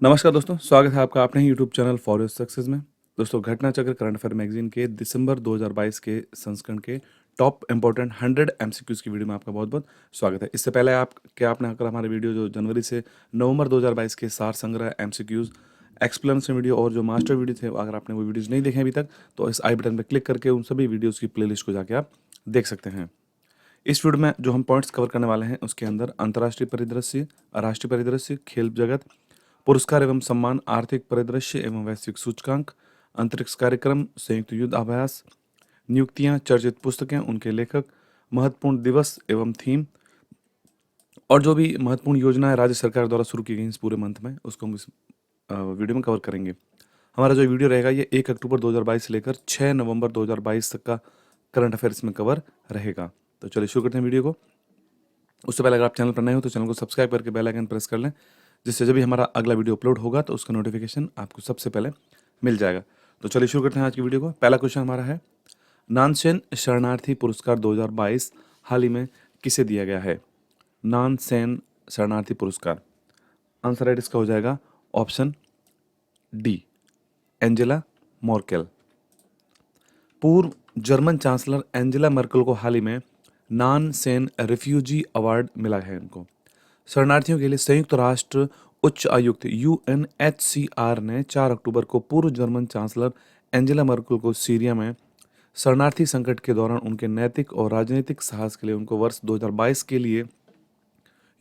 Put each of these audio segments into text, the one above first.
नमस्कार दोस्तों, स्वागत है आपका अपने ही YouTube channel for your success में। दोस्तों, घटना चक्र करंट अफेयर मैगजीन के दिसंबर 2022 के संस्करण के टॉप इंपॉर्टेंट 100 एमसीक्यूज की वीडियो में आपका बहुत बहुत स्वागत है। इससे पहले आपने अगर हमारे वीडियो जो जनवरी से नवंबर 2022 के सार संग्रह एमसीक्यूज एक्सप्लेनेशन वीडियो और जो मास्टर वीडियो थे, अगर आपने वो वीडियोज नहीं देखे अभी तक तो इस आई बटन पर क्लिक करके उन सभी वीडियोज़ की प्लेलिस्ट को जाके आप देख सकते हैं। इस वीडियो में जो हम पॉइंट्स कवर करने वाले हैं उसके अंदर अंतर्राष्ट्रीय परिदृश्य, राष्ट्रीय परिदृश्य, खेल जगत, पुरस्कार एवं सम्मान, आर्थिक परिदृश्य एवं वैश्विक सूचकांक, अंतरिक्ष कार्यक्रम, संयुक्त युद्ध अभ्यास, नियुक्तियां, चर्चित पुस्तकें, उनके लेखक, महत्वपूर्ण दिवस एवं थीम और जो भी महत्वपूर्ण योजनाएं राज्य सरकार द्वारा शुरू की गई इस पूरे मंथ में, उसको हम इस वीडियो में कवर करेंगे। हमारा जो वीडियो रहेगा ये 1 अक्टूबर 2022 से लेकर 6 नवंबर 2022 तक का करंट अफेयर्स में कवर रहेगा। तो चलिए शुरू करते हैं वीडियो को। उससे पहले अगर आप चैनल पर नए हो तो चैनल को सब्सक्राइब करके बेल आइकन प्रेस कर लें, जिससे जब भी हमारा अगला वीडियो अपलोड होगा तो उसका नोटिफिकेशन आपको सबसे पहले मिल जाएगा। तो चलिए शुरू करते हैं आज की वीडियो को। पहला क्वेश्चन हमारा है, नानसेन शरणार्थी पुरस्कार 2022 हाल ही में किसे दिया गया है? नानसेन शरणार्थी पुरस्कार, आंसर राइट इसका हो जाएगा ऑप्शन डी, एंजेला मर्केल। पूर्व जर्मन चांसलर एंजेला मर्केल को हाल ही में नानसेन रिफ्यूजी अवार्ड मिला है। इनको शरणार्थियों के लिए संयुक्त राष्ट्र उच्च आयुक्त यूएनएचसीआर ने 4 अक्टूबर को पूर्व जर्मन चांसलर एंजेला मर्केल को सीरिया में शरणार्थी संकट के दौरान उनके नैतिक और राजनीतिक साहस के लिए उनको वर्ष 2022 के लिए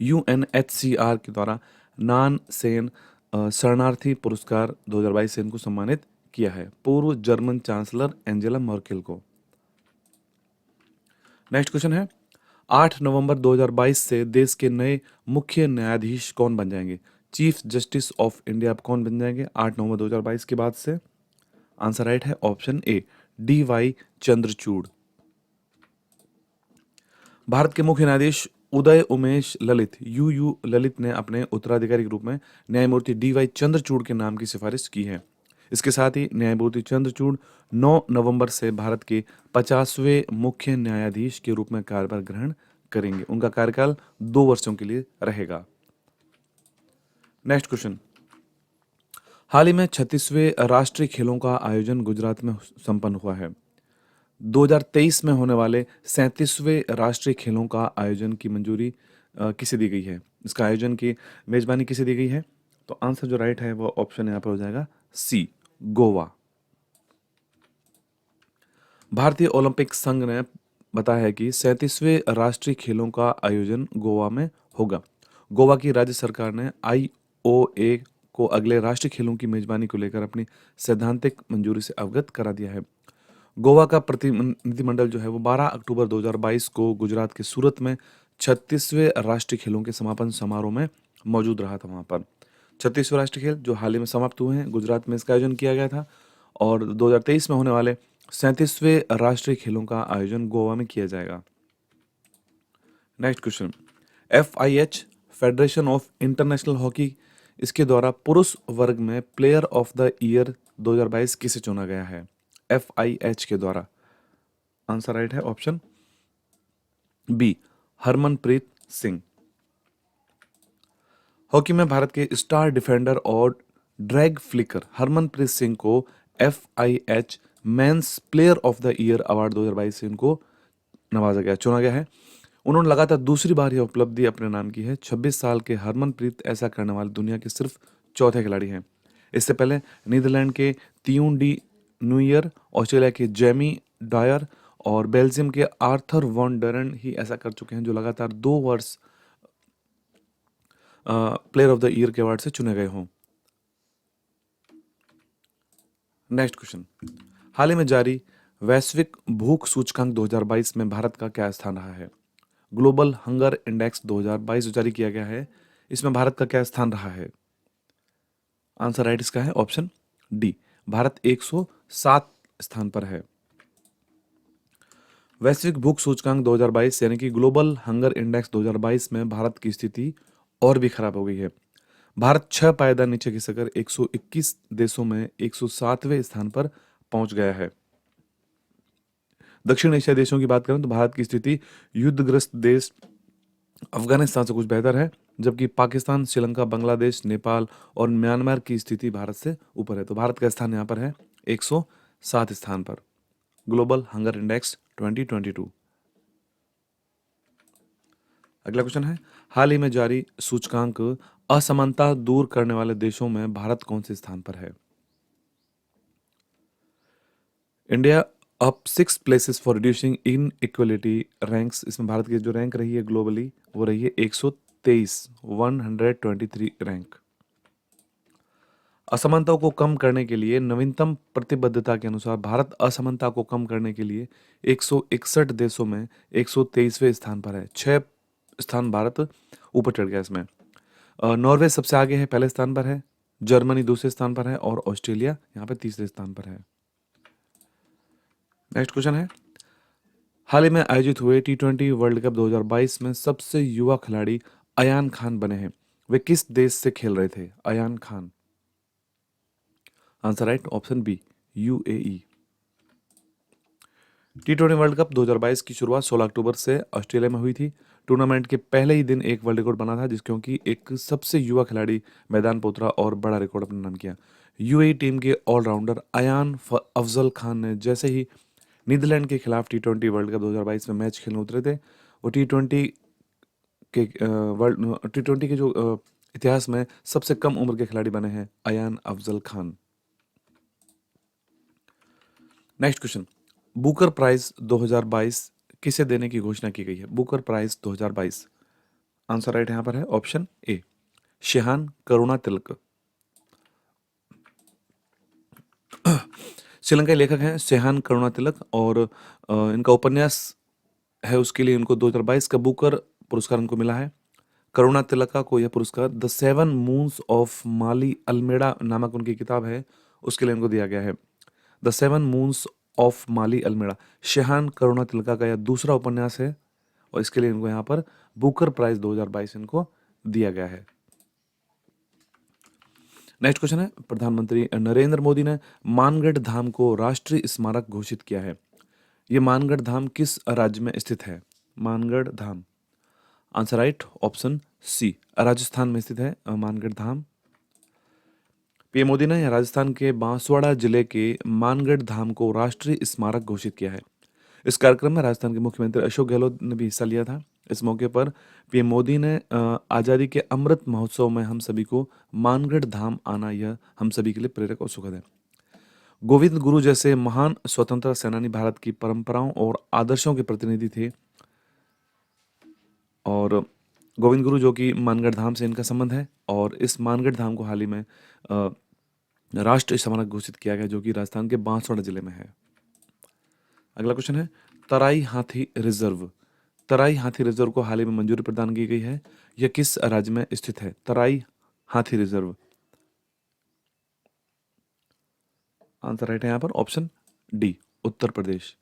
यूएनएचसीआर के द्वारा नानसेन शरणार्थी पुरस्कार 2022 से इनको सम्मानित किया है, पूर्व जर्मन चांसलर एंजेला मर्केल को। नेक्स्ट क्वेश्चन है, 8 नवंबर 2022 से देश के नए मुख्य न्यायाधीश कौन बन जाएंगे? चीफ जस्टिस ऑफ इंडिया कौन बन जाएंगे 8 नवंबर 2022 के बाद से? आंसर राइट है option A, D Y Chandrachud. Bharat के मुख्य न्यायाधीश उदय उमेश ललित यू ललित ने अपने उत्तराधिकारी के रूप में न्यायमूर्ति डी वाई चंद्रचूड़ के नाम की सिफारिश की है। इसके साथ ही न्यायमूर्ति चंद्रचूड़ 9 नवंबर से भारत के 50वें मुख्य न्यायाधीश के रूप में कार्यभार ग्रहण करेंगे। उनका कार्यकाल 2 वर्षों के लिए रहेगा। नेक्स्ट क्वेश्चन, हाल ही में 36वें राष्ट्रीय खेलों का आयोजन गुजरात में संपन्न हुआ है। 2023 में होने वाले 37वें राष्ट्रीय खेलों का आयोजन की मंजूरी किसे दी गई है? इसका आयोजन की मेजबानी किसे दी गई है? तो आंसर जो राइट है वो ऑप्शन यहाँ पर हो जाएगा सी, गोवा। भारतीय ओलंपिक संघ ने बताया है कि 37वें राष्ट्रीय खेलों का आयोजन गोवा में होगा। गोवा की राज्य सरकार ने आईओए को अगले राष्ट्रीय खेलों की मेजबानी को लेकर अपनी सैद्धांतिक मंजूरी से अवगत करा दिया है। गोवा का प्रतिनिधिमंडल जो है वो 12 अक्टूबर 2022 को गुजरात के सूरत में 36वें राष्ट्रीय खेलों के समापन समारोह में मौजूद रहा था। वहाँ पर 36वें राष्ट्रीय खेल जो हाल ही में समाप्त हुए हैं, गुजरात में इसका आयोजन किया गया था और 2023 में होने वाले 37वें राष्ट्रीय खेलों का आयोजन गोवा में किया जाएगा। Next question, FIH federation of international hockey, इसके द्वारा पुरुष वर्ग में प्लेयर ऑफ द ईयर 2022 किसे चुना गया है? FIH के द्वारा। आंसर राइट है option B, Harmanpreet Singh. Hockey में भारत के स्टार डिफेंडर और ड्रैग फ्लिकर हरमनप्रीत सिंह को FIH men's player of the year award 2022 से इनको चुना गया है। उन्होंने लगातार दूसरी बार यह उपलब्धि अपने नाम की है। 26 साल के हरमनप्रीत ऐसा करने वाले दुनिया के सिर्फ चौथे खिलाड़ी हैं। इससे पहले नीदरलैंड के तियून डी न्यूयर, ऑस्ट्रेलिया के जेमी डायर और बेल्जियम के आर्थर वॉन डरन ही ऐसा कर चुके हैं, जो लगातार 2 वर्ष प्लेयर ऑफ द ईयर के अवार्ड से चुने गए हों। नेक्स्ट क्वेश्चन, हाल ही में जारी वैश्विक भूख सूचकांक 2022 में भारत का क्या स्थान रहा है? ग्लोबल हंगर इंडेक्स 2022 जो जारी किया गया है, इसमें भारत का क्या स्थान रहा है? आंसर राइट इसका है ऑप्शन डी, भारत 107 स्थान पर है। वैश्विक भूख सूचकांक 2022 यानी कि ग्लोबल हंगर इंडेक्स 2022 में भारत की स्थिति और भी खराब हो गई है। भारत 6 पायदान नीचे खिसकर 121 देशों में 107वें स्थान पर पहुंच गया है। दक्षिण एशिया देशों की बात करें तो भारत की स्थिति युद्धग्रस्त देश अफगानिस्तान से कुछ बेहतर है। जबकि पाकिस्तान, श्रीलंका, बांग्लादेश, नेपाल और म्यांमार की स्थिति भारत से ऊपर है। तो भारत का स्थान यहाँ पर है 107 स्थान पर। Global hunger index 2022। अगला क्वेश्चन है, हाल ही में जारी सूचकांक असमानता दूर करने वाले देशों में भारत कौन से स्थान पर है? India up 6 places for reducing in equality ranks. इसमें भारत की जो रैंक रही है ग्लोबली वो रही है 123 रैंक। असमानताओं को कम करने के लिए नवीनतम प्रतिबद्धता के अनुसार भारत असमानता को कम करने के लिए 161 देशों में 123वें स्थान पर है। 6 स्थान भारत ऊपर चढ़ गया इसमें। नॉर्वे सबसे आगे है, पहले स्थान पर है। जर्मनी दूसरे स्थान पर है और ऑस्ट्रेलिया यहाँ पे तीसरे स्थान पर है। नेक्स्ट क्वेश्चन है, हाल ही में आयोजित हुए T20 वर्ल्ड कप 2022 में सबसे युवा खिलाड़ी अयान खान बने हैं। वे किस देश से खेल रहे थे? Ayan Khan. Answer right, option B, UAE. T20 world cup 2022 की शुरुआत 16 अक्टूबर से ऑस्ट्रेलिया में हुई थी। टूर्नामेंट के पहले ही दिन एक वर्ल्ड रिकॉर्ड बना था, जिस क्योंकि एक सबसे युवा खिलाड़ी मैदान पर उतरा और बड़ा रिकॉर्ड अपना नाम किया। यूएई टीम के ऑलराउंडर अयान अफजल खान ने जैसे ही नीदरलैंड के खिलाफ T20 वर्ल्ड कप 2022 में मैच खेलने उतरे थे, वो T20 के जो इतिहास में सबसे कम उम्र के खिलाड़ी बने हैं Ayan Afzal Khan. Next question, Booker prize 2022 किसे देने की घोषणा की गई है? Booker prize 2022। आंसर राइट यहां पर है, ऑप्शन ए, शेहान करुणातिलक। श्रीलंकाई लेखक हैं शेहान करुणातिलक और इनका उपन्यास है, उसके लिए इनको 2022 का बुकर पुरस्कार इनको मिला है। करुणातिलका को यह पुरस्कार the 7 moons of Maali Almeida नामक उनकी किताब है, उसके लिए इनको दिया गया है। The 7 moons of Maali Almeida Shehan Karunatilaka का यह दूसरा उपन्यास है और इसके लिए इनको यहाँ पर बुकर प्राइज 2022 इनको दिया गया है। नेक्स्ट क्वेश्चन है, प्रधानमंत्री नरेंद्र मोदी ने मानगढ़ धाम को राष्ट्रीय स्मारक घोषित किया है। ये मानगढ़ धाम किस राज्य में स्थित है? Mangarh Dham. Answer right, option C, Rajasthan में स्थित है मानगढ़ धाम। पीएम मोदी ने राजस्थान के बांसवाड़ा जिले के मानगढ़ धाम को राष्ट्रीय स्मारक घोषित किया है। इस कार्यक्रम में राजस्थान के मुख्यमंत्री अशोक गहलोत ने भी हिस्सा लिया था। इस मौके पर पीएम मोदी ने आज़ादी के अमृत महोत्सव में हम सभी को मानगढ़ धाम आना यह हम सभी के लिए प्रेरक और सुखद है। गोविंद गुरु जैसे महान स्वतंत्रता सेनानी भारत की परंपराओं और आदर्शों के प्रतिनिधि थे और गोविंद गुरु जो कि मानगढ़ धाम से इनका संबंध है और इस मानगढ़ धाम को हाल ही में राष्ट्रीय स्मारक घोषित किया गया जो कि राजस्थान के बांसवाड़ा जिले में है। अगला क्वेश्चन है, तराई हाथी रिजर्व। तराई हाथी रिजर्व को हाल ही में मंजूरी प्रदान की गई है, यह किस राज्य में स्थित है? तराई हाथी रिजर्व। आंसर राइट है यहाँ पर, ऑप्शन डी, उत्तर प्रदेश।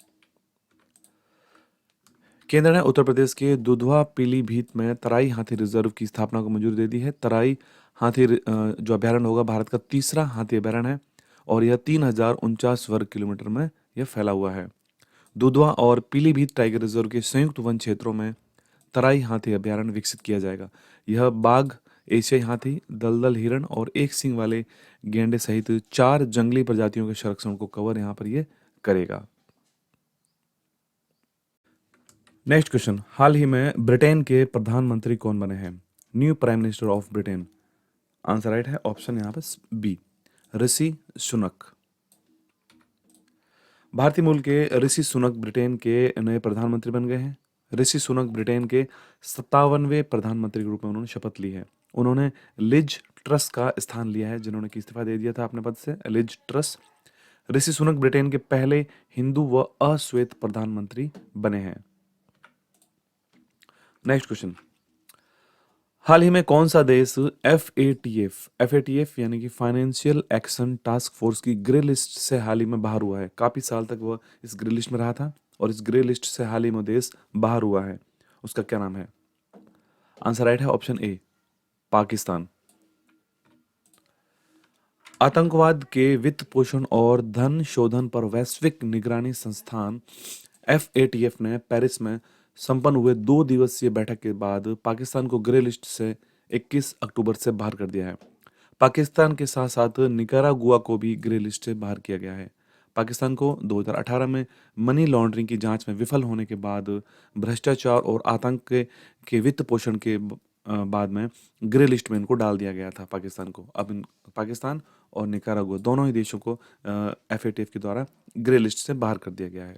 केंद्र ने उत्तर प्रदेश के दुधवा पीलीभीत में तराई हाथी रिजर्व की स्थापना को मंजूरी दे दी है। तराई हाथी जो अभ्यारण्य होगा भारत का तीसरा हाथी अभ्यारण्य है और यह 3049 वर्ग किलोमीटर में यह फैला हुआ है। दुधवा और पीलीभीत टाइगर रिजर्व के संयुक्त वन क्षेत्रों में तराई हाथी अभ्यारण्य विकसित किया जाएगा। यह बाघ, एशियाई हाथी, दलदल हिरण और एक सींग वाले गैंडे सहित 4 जंगली प्रजातियों के संरक्षण को कवर यहाँ पर यह करेगा। नेक्स्ट क्वेश्चन, हाल ही में ब्रिटेन के प्रधानमंत्री कौन बने हैं? New prime minister of Britain. Answer right है, ऑप्शन यहाँ पर बी, ऋषि सुनक। भारतीय मूल के ऋषि सुनक ब्रिटेन के नए प्रधानमंत्री बन गए हैं। ऋषि सुनक ब्रिटेन के 57वें प्रधानमंत्री के रूप में उन्होंने शपथ ली है। उन्होंने लिज ट्रस का स्थान लिया है, जिन्होंने कि इस्तीफा दे दिया था अपने पद से। Liz Truss. Rishi Sunak Britain के पहले हिंदू व अश्वेत प्रधानमंत्री बने हैं। नेक्स्ट क्वेश्चन, हाल ही में कौन सा देश FATF यानी कि फाइनेंशियल एक्शन टास्क फोर्स की ग्रे लिस्ट से हाल ही में बाहर हुआ है? काफी साल तक वह इस ग्रे लिस्ट में रहा था और इस ग्रे लिस्ट से हाल ही में देश बाहर हुआ है, उसका क्या नाम है? आंसर राइट है, ऑप्शन ए, पाकिस्तान। आतंकवाद के वित्त पोषण और धन शोधन पर वैश्विक निगरानी संस्थान FATF ने पेरिस में संपन्न हुए 2 दिवसीय बैठक के बाद पाकिस्तान को ग्रे लिस्ट से 21 अक्टूबर से बाहर कर दिया है। पाकिस्तान के साथ साथ निकारागुआ को भी ग्रे लिस्ट से बाहर किया गया है। पाकिस्तान को 2018 में मनी लॉन्ड्रिंग की जांच में विफल होने के बाद भ्रष्टाचार और आतंक के वित्त पोषण के बाद में ग्रे लिस्ट में इनको डाल दिया गया था पाकिस्तान को। अब पाकिस्तान और निकारागुआ दोनों ही देशों को एफएटीएफ के द्वारा ग्रे लिस्ट से बाहर कर दिया गया है।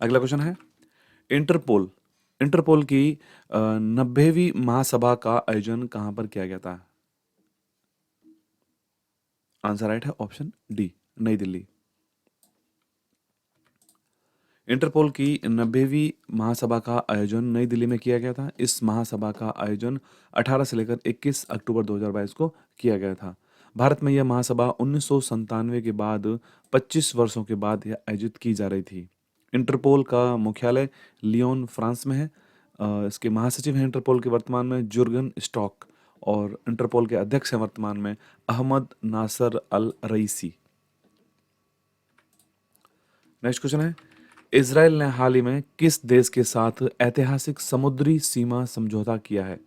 अगला क्वेश्चन है इंटरपोल। इंटरपोल की 90वीं महासभा का आयोजन कहां पर किया गया था? आंसर राइट है ऑप्शन डी, नई दिल्ली। इंटरपोल की 90वीं महासभा का आयोजन नई दिल्ली में किया गया था। इस महासभा का आयोजन 18 से लेकर 21 अक्टूबर 2022 को किया गया था। भारत में यह महासभा 1997 के बाद 25 वर्षों के बाद यह आयोजित की जा रही थी। इंटरपोल का मुख्यालय लियोन, फ्रांस में है। इसके महासचिव हैं इंटरपोल के वर्तमान में जुर्गन स्टॉक, और इंटरपोल के अध्यक्ष हैं वर्तमान में अहमद नासर अल रईसी। नेक्स्ट क्वेश्चन है इजराइल ने हाल ही में किस देश के साथ ऐतिहासिक समुद्री सीमा समझौता किया है?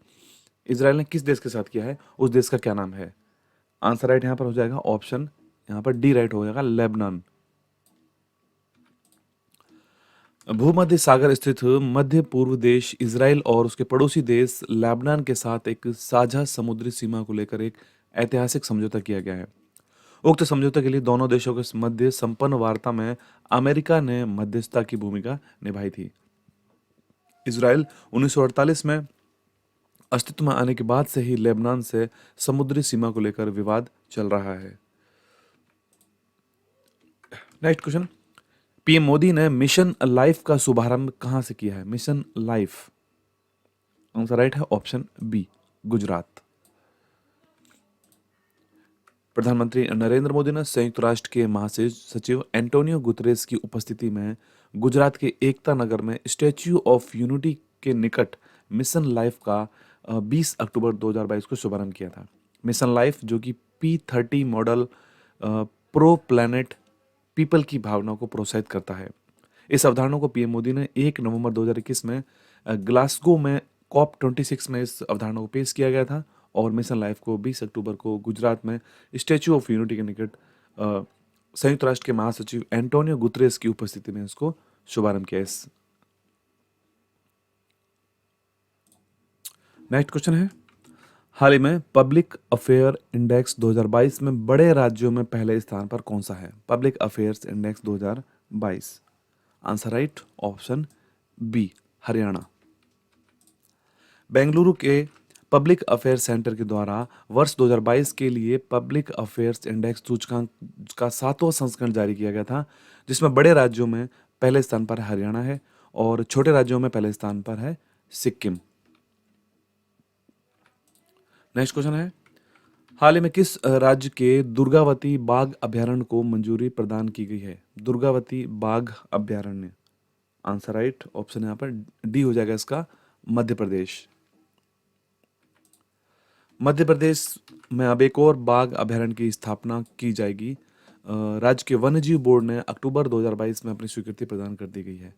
इजराइल ने किस देश के साथ किया है, उस देश का क्या नाम है? आंसर राइट यहां पर हो जाएगा ऑप्शन, यहां पर डी राइट हो जाएगा, लेबनान। भूमध्य सागर स्थित मध्य पूर्व देश इजराइल और उसके पड़ोसी देश लेबनान के साथ एक साझा समुद्री सीमा को लेकर एक ऐतिहासिक समझौता किया गया है। उक्त समझौते के लिए दोनों देशों के मध्य संपन्न वार्ता में अमेरिका ने मध्यस्थता की भूमिका निभाई थी। इजराइल 1948 में अस्तित्व में आने के बाद से ही लेबनान से समुद्री सीमा को लेकर विवाद चल रहा है। नेक्स्ट क्वेश्चन, पीएम मोदी ने मिशन लाइफ का शुभारंभ कहां से किया है? मिशन लाइफ, आंसर राइट है ऑप्शन बी, गुजरात। प्रधानमंत्री नरेंद्र मोदी ने संयुक्त राष्ट्र के महासचिव एंटोनियो गुतरेस की उपस्थिति में गुजरात के एकता नगर में स्टैच्यू ऑफ यूनिटी के निकट मिशन लाइफ का 20 अक्टूबर 2022 को शुभारंभ किया था। मिशन लाइफ जो कि P30 model pro planet people की भावना को प्रोत्साहित करता है। इस अवधारणा को पीएम मोदी ने 1 नवंबर 2021 में ग्लासगो में COP26 में इस अवधारणा को पेश किया गया था, और मिशन लाइफ को 20 अक्टूबर को गुजरात में स्टैच्यू ऑफ यूनिटी के निकट संयुक्त राष्ट्र के महासचिव एंटोनियो गुतरेस की उपस्थिति में इसको शुभारंभ किया। नेक्स्ट क्वेश्चन है हाल ही में पब्लिक अफेयर इंडेक्स 2022 में बड़े राज्यों में पहले स्थान पर कौन सा है? Public affairs index 2022, answer right option B, Haryana. Bengaluru के पब्लिक अफेयर्स सेंटर के द्वारा वर्ष 2022 के लिए पब्लिक अफेयर्स इंडेक्स सूचकांक का 7वां संस्करण जारी किया गया था, जिसमें बड़े राज्यों में पहले स्थान पर हरियाणा है और छोटे राज्यों में पहले स्थान पर है सिक्किम। नेक्स्ट क्वेश्चन है हाल ही में किस राज्य के दुर्गावती बाघ अभयारण्य को मंजूरी प्रदान की गई है? दुर्गावती बाघ अभयारण्य, आंसर राइट ऑप्शन यहाँ पर डी हो जाएगा इसका, मध्य प्रदेश। मध्य प्रदेश में अब एक और बाघ अभयारण्य की स्थापना की जाएगी। राज्य के वन्यजीव बोर्ड ने अक्टूबर 2022 में अपनी स्वीकृति प्रदान कर दी गई है।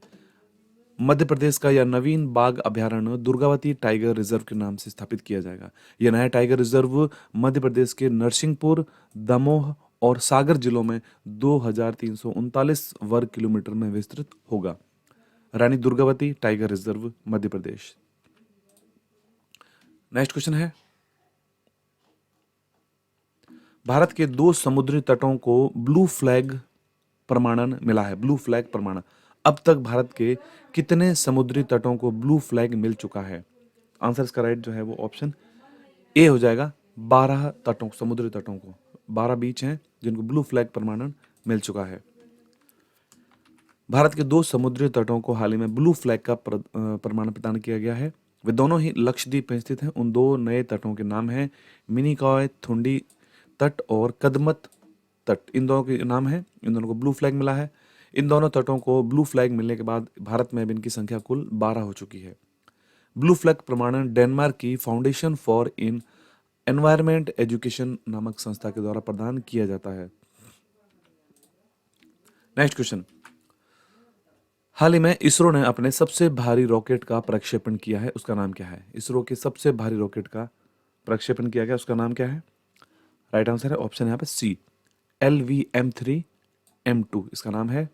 मध्य प्रदेश का यह नवीन बाघ अभयारण्य दुर्गावती टाइगर रिजर्व के नाम से स्थापित किया जाएगा। यह नया टाइगर रिजर्व मध्य प्रदेश के नरसिंहपुर, दमोह और सागर जिलों में 2339 वर्ग किलोमीटर में विस्तृत होगा। Rani Durgavati tiger reserve, Madhya Pradesh. Next question है भारत के 2 समुद्री तटों को ब्लू फ्लैग प्रमाणन मिला है। ब्लू फ्लैग प्रमाणन, अब तक भारत के कितने समुद्री तटों को ब्लू फ्लैग मिल चुका है? आंसर इसका राइट जो है वो ऑप्शन ए हो जाएगा, 12 तटों, समुद्री तटों को 12 बीच हैं जिनको ब्लू फ्लैग प्रमाणन मिल चुका है। भारत के 2 समुद्री तटों को हाल ही में ब्लू फ्लैग का प्रमाण प्रदान किया गया है। वे दोनों ही लक्षद्वीप में स्थित हैं। उन 2 नए तटों के नाम हैं मिनिकॉय थुंडी तट और कदमत तट। इन दोनों के नाम है, इन दोनों को ब्लू फ्लैग मिला है। इन दोनों तटों को ब्लू फ्लैग मिलने के बाद भारत में अब इनकी संख्या कुल 12 हो चुकी है। ब्लू फ्लैग प्रमाणन डेनमार्क की foundation for in environment education नामक संस्था के द्वारा प्रदान किया जाता है। नेक्स्ट क्वेश्चन, हाल ही में इसरो ने अपने सबसे भारी रॉकेट का प्रक्षेपण किया है, उसका नाम क्या है? इसरो के सबसे भारी रॉकेट का प्रक्षेपण किया गया, उसका नाम क्या है? राइट आंसर है ऑप्शन यहाँ पे सी, LVM-3M2 इसका नाम है।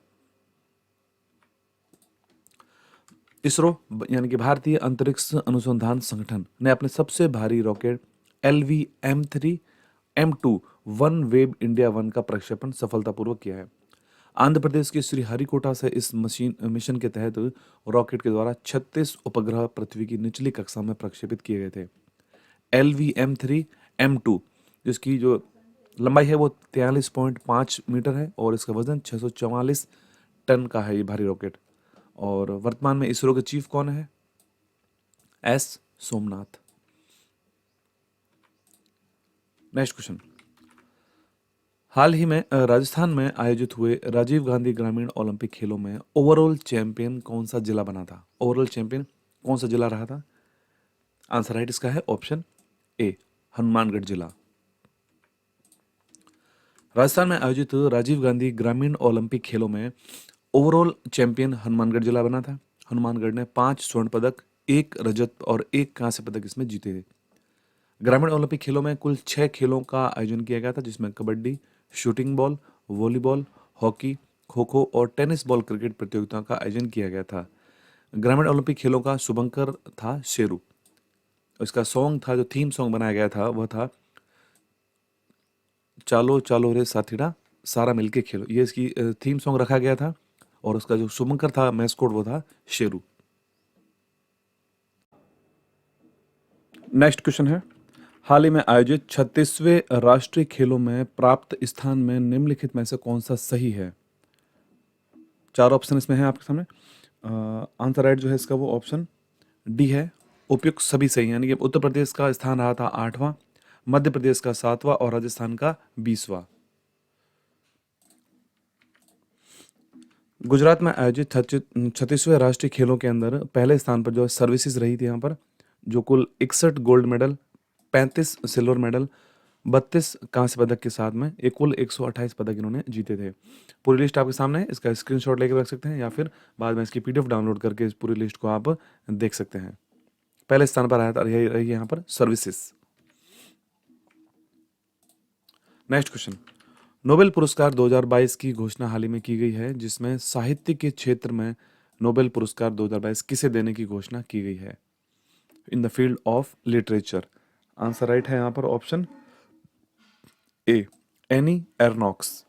इसरो यानी कि भारतीय अंतरिक्ष अनुसंधान संगठन ने अपने सबसे भारी rocket LVM-3M2 one web India 1 का प्रक्षेपण सफलतापूर्वक किया है। आंध्र प्रदेश के श्रीहरिकोटा से इस मिशन के तहत रॉकेट के द्वारा 36 उपग्रह पृथ्वी की निचली कक्षा में प्रक्षेपित किए गए थे। LVM-3M2 जिसकी जो लंबाई है वो 43.5 मीटर है और इसका वजन 644 टन का है ये भारी रॉकेट। और वर्तमान में इसरो के चीफ कौन है? एस सोमनाथ। नेक्स्ट क्वेश्चन, हाल ही में राजस्थान में आयोजित हुए राजीव गांधी ग्रामीण ओलंपिक खेलों में ओवरऑल चैंपियन कौन सा जिला बना था? ओवरऑल चैंपियन कौन सा जिला रहा था? आंसर राइट इसका है ऑप्शन ए, हनुमानगढ़ जिला। राजस्थान में आयोजित राजीव गांधी ग्रामीण ओलंपिक खेलों में ओवरऑल चैंपियन हनुमानगढ़ जिला बना था। हनुमानगढ़ ने 5 स्वर्ण पदक, 1 रजत और 1 कांस्य पदक इसमें जीते थे। ग्रामीण ओलंपिक खेलों में कुल 6 खेलों का आयोजन किया गया था, जिसमें kabaddi, shooting ball, volleyball, hockey, kho kho और टेनिस बॉल क्रिकेट प्रतियोगिताओं का आयोजन किया गया था। ग्रामीण ओलंपिक खेलों का शुभंकर था शेरू। इसका सॉन्ग था, जो थीम सॉन्ग बनाया गया था वह था चालो चालो रे साथीड़ा सारा मिलके खेलो, ये इसकी थीम सॉन्ग रखा गया था। और उसका जो शुभंकर था मैस्कोट वो था शेरू। नेक्स्ट क्वेश्चन है, हाल ही में आयोजित 36वें राष्ट्रीय खेलों में प्राप्त स्थान में निम्नलिखित में से कौन सा सही है? 4 ऑप्शन इसमें है आपके सामने। आंसर राइट जो है इसका वो ऑप्शन डी है, उपयुक्त सभी सही, यानी कि उत्तर प्रदेश का स्थान रहा था 8वां, मध्य प्रदेश का 7वां और राजस्थान का 20वां। गुजरात में आयोजित 36वें राष्ट्रीय खेलों के अंदर पहले स्थान पर जो है सर्विसेज रही थी यहाँ पर, जो कुल 61 गोल्ड मेडल, 35 सिल्वर मेडल, 32 कांस्य पदक के साथ में एक कुल 128 पदक इन्होंने जीते थे। पूरी लिस्ट आपके सामने है, इसका स्क्रीनशॉट लेकर रख सकते हैं या फिर बाद में इसकी PDF डाउनलोड करके इस पूरी लिस्ट को आप देख सकते हैं। पहले स्थान पर आया था यही रही यहाँ पर सर्विसेज। नेक्स्ट क्वेश्चन, नोबेल पुरस्कार 2022 की घोषणा हाल ही में की गई है, जिसमें साहित्य के क्षेत्र में नोबेल पुरस्कार 2022 किसे देने की घोषणा की गई है? In the field of literature. Answer right है यहाँ पर ऑप्शन ए, एनी एर्नॉक्स।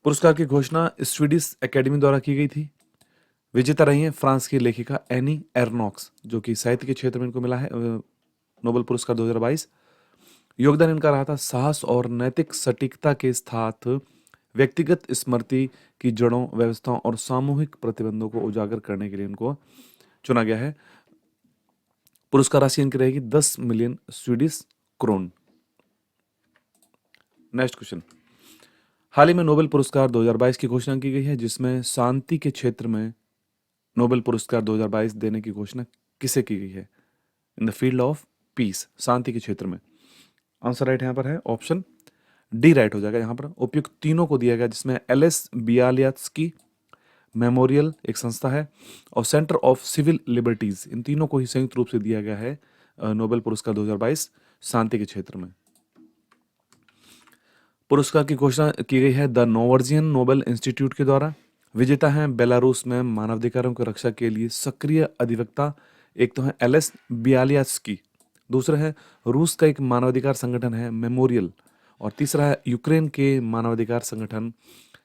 पुरस्कार की घोषणा स्वीडिश एकेडमी द्वारा की गई थी। विजेता रही हैं फ्रांस की लेखिका एनी एर्नॉक्स, जो कि साहित्य के क्षेत्र में इनको मिला है नोबेल पुरस्कार 2022। योगदान इनका रहा था साहस और नैतिक सटीकता के साथ व्यक्तिगत स्मृति की जड़ों, व्यवस्थाओं और सामूहिक प्रतिबंधों को उजागर करने के लिए इनको चुना गया है। पुरस्कार राशि इनकी रहेगी 10 million Swedish krona. Next question, हाल ही में नोबेल पुरस्कार 2022 की घोषणा की गई है, जिसमें शांति के क्षेत्र में नोबेल पुरस्कार 2022 देने की घोषणा किसे की गई है? In the field of peace, शांति के क्षेत्र में। आंसर राइट यहाँ पर है ऑप्शन डी राइट हो जाएगा। यहाँ पर उपयुक्त तीनों को दिया गया, जिसमें LS बियालियात्स्की मेमोरियल एक संस्था है और सेंटर ऑफ सिविल लिबर्टीज, इन तीनों को ही संयुक्त रूप से दिया गया है नोबेल पुरस्कार 2022 शांति के क्षेत्र में। पुरस्कार की घोषणा की गई है द नॉर्वेजियन नोबेल इंस्टीट्यूट के द्वारा। विजेता हैं बेलारूस में मानवाधिकारों की रक्षा के लिए सक्रिय अधिवक्ता, एक तो है LS बियालियात्स्की, दूसरा है रूस का एक मानवाधिकार संगठन है मेमोरियल, और तीसरा है यूक्रेन के मानवाधिकार संगठन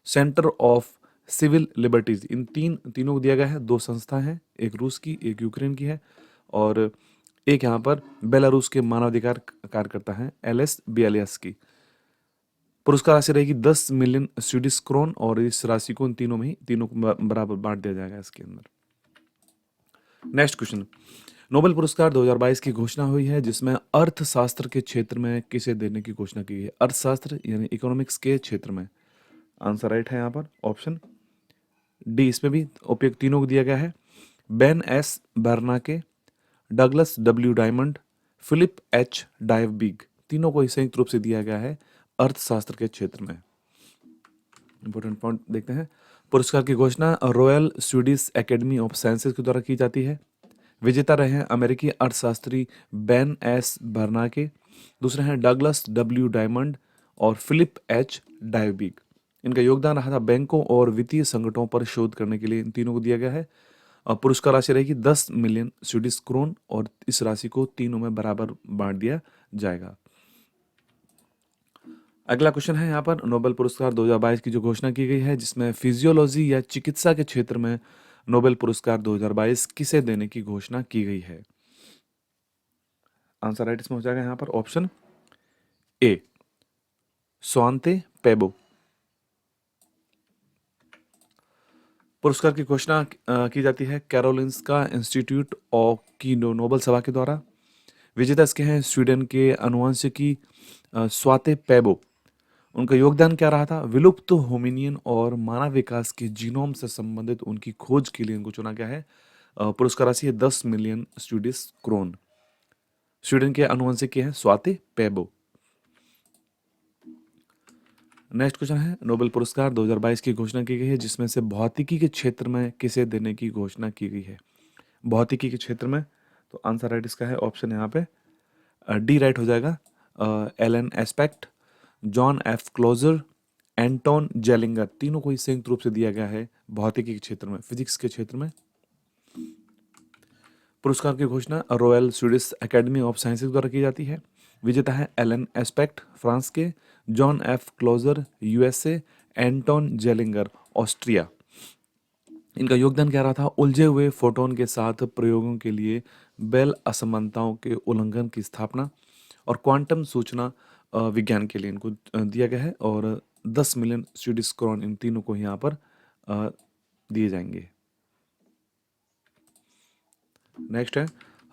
सेंटर ऑफ सिविल लिबर्टीज। इन तीनों को दिया गया है, 2 संस्था हैं, एक रूस की एक यूक्रेन की है और एक यहाँ पर बेलारूस के मानवाधिकार कार्यकर्ता हैं LS बियालियात्स्की। पुरस्कार राशि रहेगी 10 मिलियन स्वीडिश क्रोन और इस राशि को इन तीनों को बराबर बांट दिया जाएगा इसके अंदर। नेक्स्ट क्वेश्चन, नोबेल पुरस्कार 2022 की घोषणा हुई है, जिसमें अर्थशास्त्र के क्षेत्र में किसे देने की घोषणा की गई है? अर्थशास्त्र यानी इकोनॉमिक्स के क्षेत्र में। आंसर राइट है यहाँ पर ऑप्शन डी, इसमें भी उपयुक्त तीनों को दिया गया है, Ben S Bernanke, Douglas W Diamond, Philip H Dybvig, तीनों को संयुक्त रूप से दिया गया है अर्थशास्त्र के क्षेत्र में। इंपॉर्टेंट पॉइंट देखते हैं, पुरस्कार की घोषणा royal Swedish academy of sciences के द्वारा की जाती है। विजेता रहे हैं अमेरिकी अर्थशास्त्री बेन एस बर्नाके, दूसरे हैं डगलस डब्ल्यू डायमंड और फिलिप एच डायबिक। इनका योगदान रहा था बैंकों और वित्तीय संकटों पर शोध करने के लिए, इन तीनों को दिया गया है। पुरस्कार राशि रहेगी 10 मिलियन स्वीडिश क्रोन और इस राशि को तीनों में बराबर बांट दिया जाएगा। अगला क्वेश्चन है यहाँ पर नोबेल पुरस्कार 2022 की जो घोषणा की गई है, जिसमें फिजियोलॉजी या चिकित्सा के क्षेत्र में नोबेल पुरस्कार 2022 किसे देने की घोषणा की गई है। आंसर राइट इसमें हो जाएगा यहाँ पर ऑप्शन ए, स्वांते पेबो। पुरस्कार की घोषणा की जाती है कैरोलिंस्का इंस्टीट्यूट ऑफ की नोबेल सभा के द्वारा। विजेता इसके हैं स्वीडन के अनुवांशिकी स्वाते पेबो। उनका योगदान क्या रहा था? विलुप्त होमिनियन और मानव विकास के जीनोम से संबंधित उनकी खोज के लिए इनको चुना गया है। पुरस्कार राशि है 10 मिलियन स्वीडिश क्रोन। स्वीडन के अनुवंशिकी हैं स्वाति पेबो। नेक्स्ट क्वेश्चन है नोबेल पुरस्कार 2022 की घोषणा की गई है, जिसमें से भौतिकी के क्षेत्र में किसे देने की घोषणा की गई है। भौतिकी के क्षेत्र में तो आंसर राइट इसका है ऑप्शन यहाँ पे डी राइट हो जाएगा। Alain Aspect, John F Clauser, Anton Zeilinger, तीनों को ही संयुक्त रूप से दिया गया है भौतिकी के क्षेत्र में, फिजिक्स के क्षेत्र में। पुरस्कार की घोषणा royal Swedish academy of Sciences द्वारा की जाती है। विजेता है एलन एस्पेक्ट फ्रांस के, John F Clauser USA, Anton Zeilinger Austria. इनका योगदान क्या रहा था? उलझे हुए फोटोन के साथ प्रयोगों के लिए बेल असमानताओं के उल्लंघन की स्थापना और क्वांटम सूचना विज्ञान के लिए इनको दिया गया है और 10 मिलियन स्वीडिश क्रोन इन तीनों को यहाँ पर दिए जाएंगे। नेक्स्ट है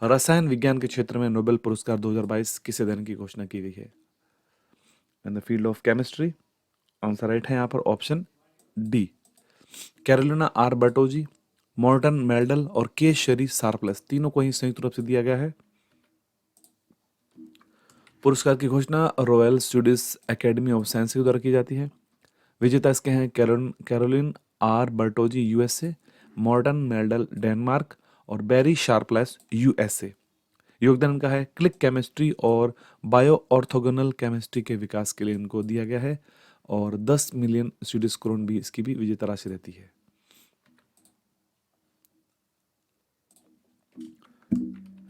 रसायन विज्ञान के क्षेत्र में नोबेल पुरस्कार 2022 किसे देने की घोषणा की गई है। In the field of chemistry answer right है यहाँ पर option D, Carolyn R Bertozzi, Morten Meldal और के शेरी शार्पलेस, तीनों को ही संयुक्त रूप से दिया गया है। पुरस्कार की घोषणा royal Swedish academy of science के द्वारा की जाती है। विजेता इसके हैं Carolyn R Bertozzi USA, Morten Meldal Denmark और बैरी शार्पलेस यूएसए। योगदान इनका है क्लिक केमिस्ट्री और बायो ऑर्थोगोनल केमिस्ट्री के विकास के लिए इनको दिया गया है और 10 मिलियन स्वीडिश क्रोन भी इसकी भी विजेता राशि रहती है।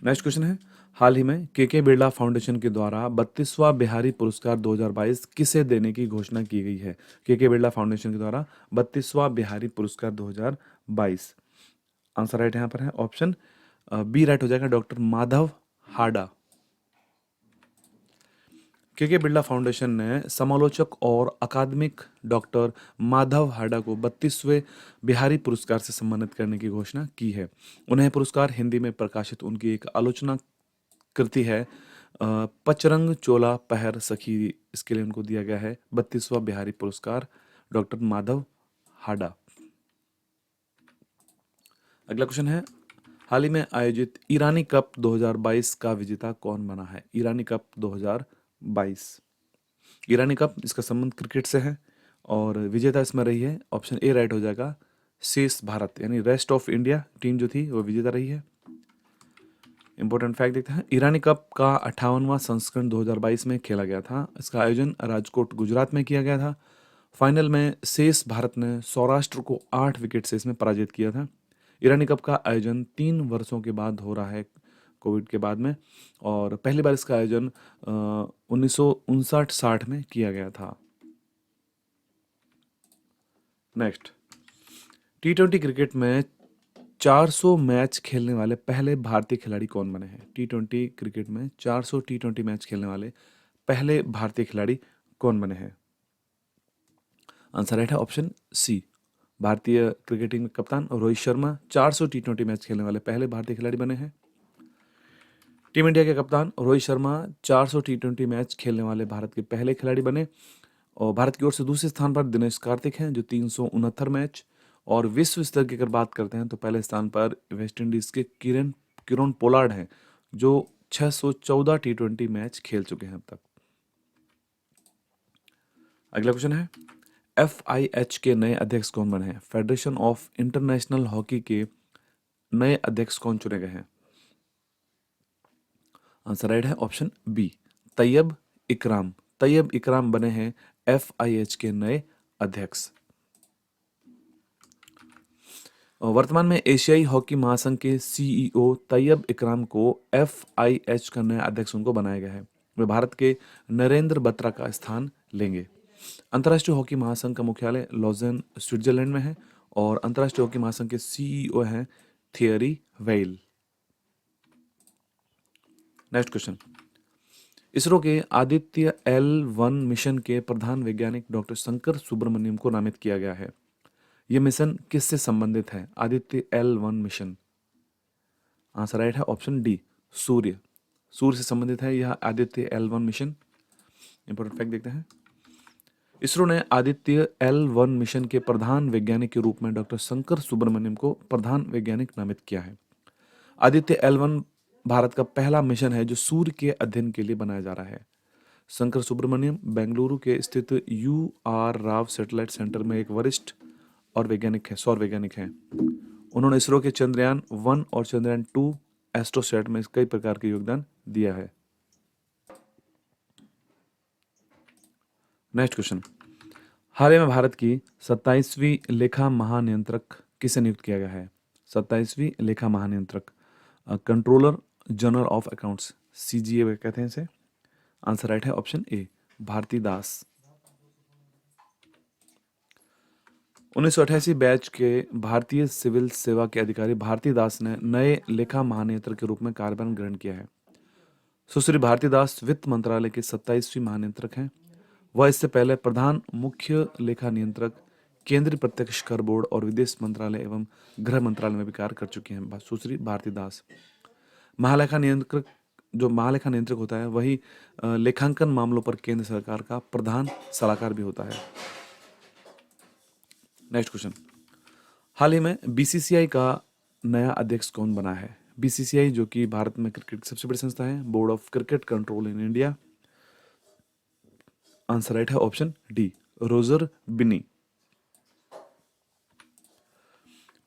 नेक्स्ट क्वेश्चन है हाल ही में के बिरला फाउंडेशन के द्वारा 32वां बिहारी पुरस्कार 2022 किसे देने की घोषणा की गई है। के बिरला फाउंडेशन के द्वारा 32वां बिहारी पुरस्कार 2022 आंसर राइट यहाँ पर है ऑप्शन बी राइट हो जाएगा, डॉक्टर माधव हाडा। के बिरला फाउंडेशन ने समालोचक और अकादमिक डॉक्टर माधव हाडा को 32वें बिहारी पुरस्कार से सम्मानित करने की घोषणा की है। उन्हें पुरस्कार हिंदी में प्रकाशित उनकी एक आलोचना कृति है पचरंग चोला पहर सखी, इसके लिए उनको दिया गया है 32वां बिहारी पुरस्कार डॉक्टर माधव हाडा। अगला क्वेश्चन है हाल ही में आयोजित ईरानी कप 2022 का विजेता कौन बना है। ईरानी कप 2022, ईरानी कप इसका संबंध क्रिकेट से है और विजेता इसमें रही है ऑप्शन ए राइट हो जाएगा शेष भारत, यानी रेस्ट ऑफ इंडिया टीम जो थी वो विजेता रही है। इंपॉर्टेंट फैक्ट देखते हैं ईरानी कप का 58वां संस्करण 2022 में खेला गया था। इसका आयोजन राजकोट गुजरात में किया गया था। फाइनल में शेष भारत ने सौराष्ट्र को 8 विकेट से इसमें पराजित किया था। ईरानी कप का आयोजन 3 वर्षों के बाद हो रहा है कोविड के बाद में और पहली बार इसका आयोजन 1959-60 में किया गया था। नेक्स्ट, T20 क्रिकेट में 400 मैच खेलने वाले पहले भारतीय खिलाड़ी कौन बने हैं। T20 क्रिकेट में 400 T20 मैच खेलने वाले पहले भारतीय खिलाड़ी कौन बने हैं। आंसर राइट है ऑप्शन सी, भारतीय क्रिकेटिंग कप्तान रोहित शर्मा 400 T20 मैच खेलने वाले पहले भारतीय खिलाड़ी बने हैं। टीम इंडिया के कप्तान रोहित शर्मा 400 T20 मैच खेलने वाले भारत के पहले खिलाड़ी बने और भारत की ओर से दूसरे स्थान पर दिनेश कार्तिक हैं जो 369 मैच, और विश्व स्तर की अगर बात करते हैं तो पहले स्थान पर वेस्ट इंडीज के किरण पोलार्ड हैं जो 614 T20 मैच खेल चुके हैं अब तक। अगला क्वेश्चन है FIH के नए अध्यक्ष कौन बने हैं? फेडरेशन ऑफ इंटरनेशनल हॉकी के नए अध्यक्ष कौन चुने गए हैं? आंसर राइट है ऑप्शन बी, तैयब इकराम। तैयब इकराम बने हैं FIH के नए अध्यक्ष। वर्तमान में एशियाई हॉकी महासंघ के CEO तैयब इकराम को FIH का नया अध्यक्ष उनको बनाया गया है। वे भारत के नरेंद्र बत्रा का स्थान लेंगे। अंतर्राष्ट्रीय हॉकी महासंघ का मुख्यालय लॉजेन स्विट्जरलैंड में है और अंतर्राष्ट्रीय हॉकी महासंघ के CEO हैं theory well. Next question, ISRO के आदित्य L1 मिशन के प्रधान वैज्ञानिक डॉक्टर शंकर सुब्रमण्यम को नामित किया गया है। यह मिशन किससे संबंधित है? Aditya L1 mission. Answer right है ऑप्शन डी, सूर्य। सूर्य से संबंधित है यह Aditya L1 mission. Important fact देखते हैं। इसरो ने आदित्य L1 मिशन के प्रधान वैज्ञानिक के रूप में डॉक्टर शंकर सुब्रमण्यम को प्रधान वैज्ञानिक नामित किया है। आदित्य L1 भारत का पहला मिशन है जो सूर्य के अध्ययन के लिए बनाया जा रहा है। शंकर सुब्रमण्यम बेंगलुरु के स्थित UR राव सैटेलाइट सेंटर में एक वरिष्ठ और वैज्ञानिक है, सौर वैज्ञानिक हैं। उन्होंने इसरो के चंद्रयान 1 और चंद्रयान 2 एस्ट्रोसैट में कई प्रकार के योगदान दिया है। नेक्स्ट क्वेश्चन, हाल ही में भारत की 27वीं लेखा महानियंत्रक किसे नियुक्त किया गया है? 27वीं लेखा महानियंत्रक controller general of accounts, CGA कहते हैं इसे। आंसर राइट है option A, Bharti Das. 1988 batch के भारतीय सिविल सेवा के अधिकारी भारती दास ने नए लेखा महानियंत्रक के रूप में कार्यभार ग्रहण किया है। सुश्री भारती दास वित्त मंत्रालय के 27वीं महानियंत्रक हैं। वह इससे पहले प्रधान मुख्य लेखा नियंत्रक, केंद्रीय प्रत्यक्ष कर बोर्ड और विदेश मंत्रालय एवं गृह मंत्रालय में भी कार्य कर चुकी हैं सुश्री भारती दास। महालेखा नियंत्रक होता है वही लेखांकन मामलों पर केंद्र सरकार का प्रधान सलाहकार भी होता है। नेक्स्ट क्वेश्चन, हाल ही में BCCI का नया अध्यक्ष कौन बना है? BCCI जो कि भारत में क्रिकेट की सबसे बड़ी संस्था है, board of cricket control in India. Answer right है ऑप्शन डी, रोजर बिन्नी।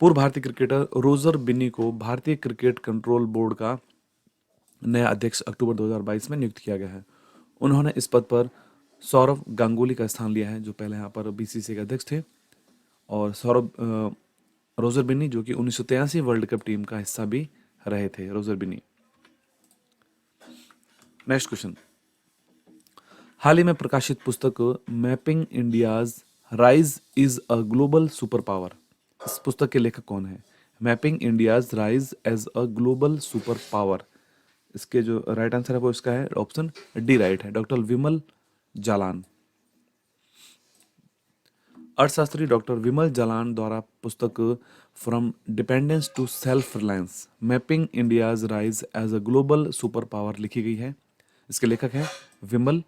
पूर्व भारतीय क्रिकेटर रोजर बिन्नी को भारतीय क्रिकेट कंट्रोल बोर्ड का नया अध्यक्ष अक्टूबर 2022 में नियुक्त किया गया है। उन्होंने इस पद पर सौरव गांगुली का स्थान लिया है जो पहले यहाँ पर BCCI के अध्यक्ष थे। और रोजर बिन्नी जो कि 1983 वर्ल्ड कप टीम का हिस्सा भी रहे थे, रोजर बिन्नी। नेक्स्ट क्वेश्चन, हाल ही में प्रकाशित पुस्तक mapping India's rise is a global super power, इस पुस्तक के लेखक कौन है? Mapping India's rise as a global super power, इसके जो राइट आंसर है वो इसका है ऑप्शन डी राइट है, डॉक्टर विमल जालान। अर्थशास्त्री डॉक्टर विमल जालान द्वारा पुस्तक from dependence to self reliance mapping India's rise as a global super power लिखी गई है। इसके लेखक हैं विमल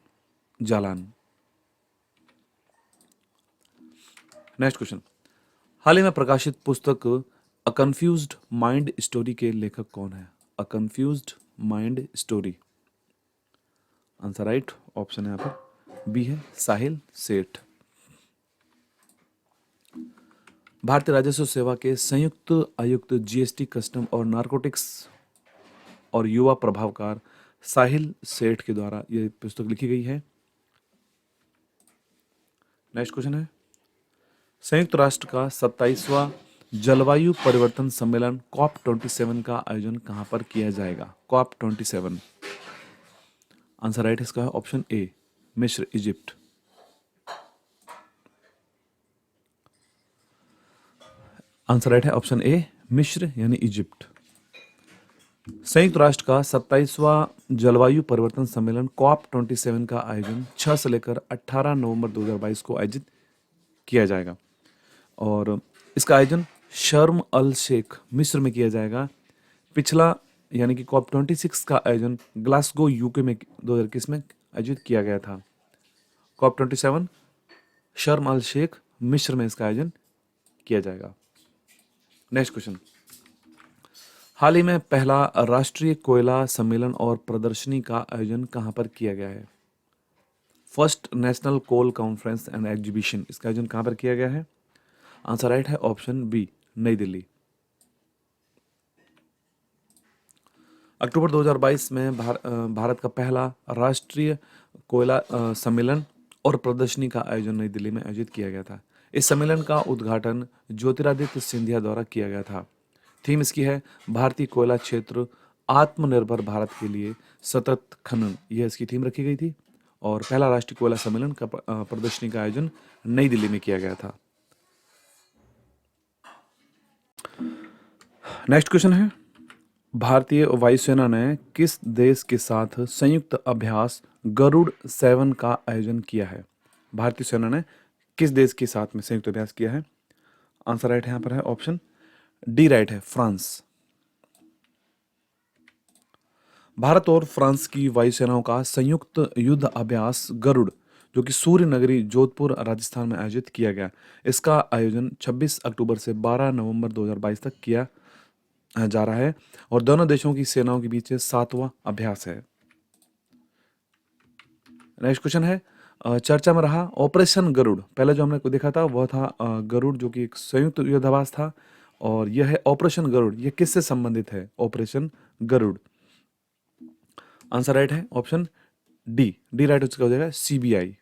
जालान। नेक्स्ट क्वेश्चन, हाल ही में प्रकाशित पुस्तक अ कंफ्यूज्ड माइंड स्टोरी के लेखक कौन है? A confused mind story. Answer right option यहाँ पर बी है, साहिल सेठ। भारतीय राजस्व सेवा के संयुक्त आयुक्त GST कस्टम और नारकोटिक्स और युवा प्रभावकार साहिल सेठ के द्वारा यह पुस्तक लिखी गई है। नेक्स्ट क्वेश्चन है, संयुक्त राष्ट्र का 27वां जलवायु परिवर्तन सम्मेलन COP27 का आयोजन कहां पर किया जाएगा? COP27। आंसर राइट इसका है ऑप्शन ए, मिस्र, इजिप्ट। आंसर राइट है ऑप्शन ए, मिस्र यानी इजिप्ट। संयुक्त राष्ट्र का 27वां जलवायु परिवर्तन सम्मेलन COP27 का आयोजन 6 से लेकर 18 नवंबर 2022 को आयोजित किया जाएगा और इसका आयोजन शर्म अल शेख मिस्र में किया जाएगा। पिछला यानी कि COP26 का आयोजन ग्लासगो UK में 2021 में आयोजित किया गया था। COP27 शर्म अल शेख मिस्र में इसका आयोजन किया जाएगा। नेक्स्ट क्वेश्चन, हाल ही में पहला राष्ट्रीय कोयला सम्मेलन और प्रदर्शनी का आयोजन कहां पर किया गया है? First national coal conference and exhibition, इसका आयोजन कहाँ पर किया गया है? आंसर राइट है ऑप्शन बी, नई दिल्ली। अक्टूबर 2022 में भारत का पहला राष्ट्रीय कोयला सम्मेलन और प्रदर्शनी का आयोजन नई दिल्ली में आयोजित किया गया था। इस सम्मेलन का उद्घाटन ज्योतिरादित्य सिंधिया द्वारा किया गया था। थीम इसकी है भारतीय कोयला क्षेत्र आत्मनिर्भर भारत के लिए सतत खनन, यह इसकी थीम रखी गई थी। और पहला राष्ट्रीय कोयला सम्मेलन का प्रदर्शनी का आयोजन नई दिल्ली में किया गया था। नेक्स्ट क्वेश्चन है, भारतीय वायुसेना ने किस देश के साथ संयुक्त अभ्यास गरुड़ 7 का आयोजन किया है? भारतीय सेना ने किस देश के साथ में संयुक्त अभ्यास किया है? आंसर राइट यहाँ पर है ऑप्शन डी, राइट है फ्रांस। भारत और फ्रांस की वायुसेनाओं का संयुक्त युद्ध अभ्यास गरुड़, जो कि सूर्य नगरी जोधपुर राजस्थान में आयोजित किया गया, इसका आयोजन 26 अक्टूबर से 12 नवंबर 2022 तक किया जा रहा है और दोनों देशों की सेनाओं के बीच 7वां अभ्यास है। नेक्स्ट क्वेश्चन है, चर्चा में रहा ऑपरेशन गरुड़। पहले जो हमने को देखा था वह था गरुड़, जो कि एक संयुक्त युद्धाभ्यास था, और यह है ऑपरेशन गरुड़। यह किससे संबंधित है ऑपरेशन गरुड़? आंसर राइट है ऑप्शन डी, डी राइट हो जाएगा सीबीआई।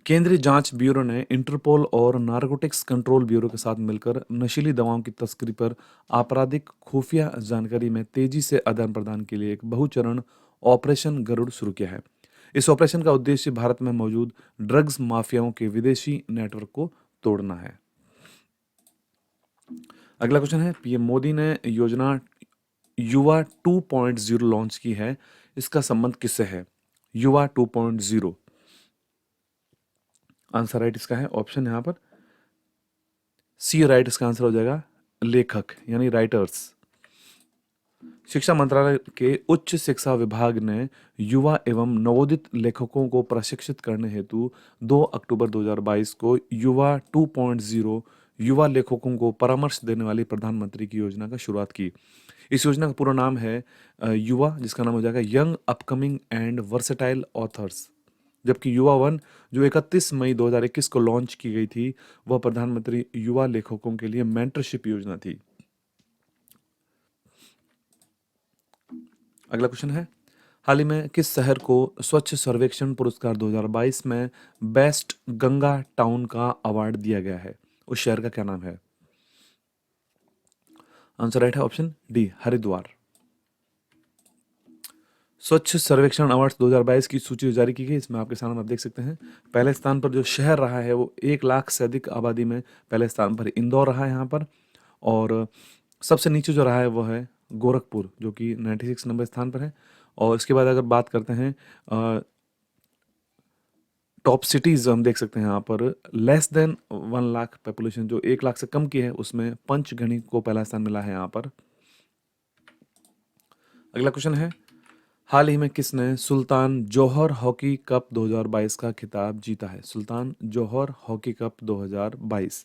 केंद्रीय जांच ब्यूरो ने इंटरपोल और नारकोटिक्स कंट्रोल ब्यूरो के साथ मिलकर नशीली दवाओं की तस्करी पर आपराधिक खुफिया जानकारी में तेजी से आदान प्रदान के लिए एक बहुचरण ऑपरेशन गरुड़ शुरू किया है। इस ऑपरेशन का उद्देश्य भारत में मौजूद ड्रग्स माफियाओं के विदेशी नेटवर्क को तोड़ना है। अगला क्वेश्चन है, पीएम मोदी ने योजना युवा 2.0 लॉन्च की है, इसका संबंध किससे है? युवा 2.0, आंसर राइट इसका है ऑप्शन यहाँ पर सी, राइट इसका आंसर हो जाएगा लेखक यानी राइटर्स। शिक्षा मंत्रालय के उच्च शिक्षा विभाग ने युवा एवं नवोदित लेखकों को प्रशिक्षित करने हेतु 2 अक्टूबर 2022 को युवा 2.0 युवा लेखकों को परामर्श देने वाली प्रधानमंत्री की योजना का शुरुआत की। इस योजना का पूरा नाम है युवा, जिसका नाम हो जाएगा young upcoming and versatile authors. जबकि युवा वन जो 31 मई 2021 को लॉन्च की गई थी, वह प्रधानमंत्री युवा लेखकों के लिए मेंटरशिप योजना थी। अगला क्वेश्चन है, हाल ही में किस शहर को स्वच्छ सर्वेक्षण पुरस्कार 2022 में बेस्ट गंगा टाउन का अवार्ड दिया गया है? उस शहर का क्या नाम है? आंसर राइट है ऑप्शन डी, हरिद्वार। स्वच्छ सर्वेक्षण अवार्ड्स 2022 की सूची जारी की गई। इसमें आपके सामने आप देख सकते हैं, पहले स्थान पर जो शहर रहा है वो 1 लाख से अधिक आबादी में पहले स्थान पर इंदौर रहा है यहाँ पर, और सबसे नीचे जो रहा है वो है गोरखपुर, जो कि 96 नंबर स्थान पर है। और इसके बाद अगर बात करते हैं टॉप सिटीज, हम देख सकते हैं यहाँ पर लेस देन 1 लाख पॉपुलेशन, जो 1 लाख से कम की है, उसमें पंचगणी को पहला स्थान मिला है यहाँ पर। अगला क्वेश्चन है, हाल ही में किसने सुल्तान जौहर हॉकी कप 2022 का खिताब जीता है? सुल्तान जौहर हॉकी कप 2022,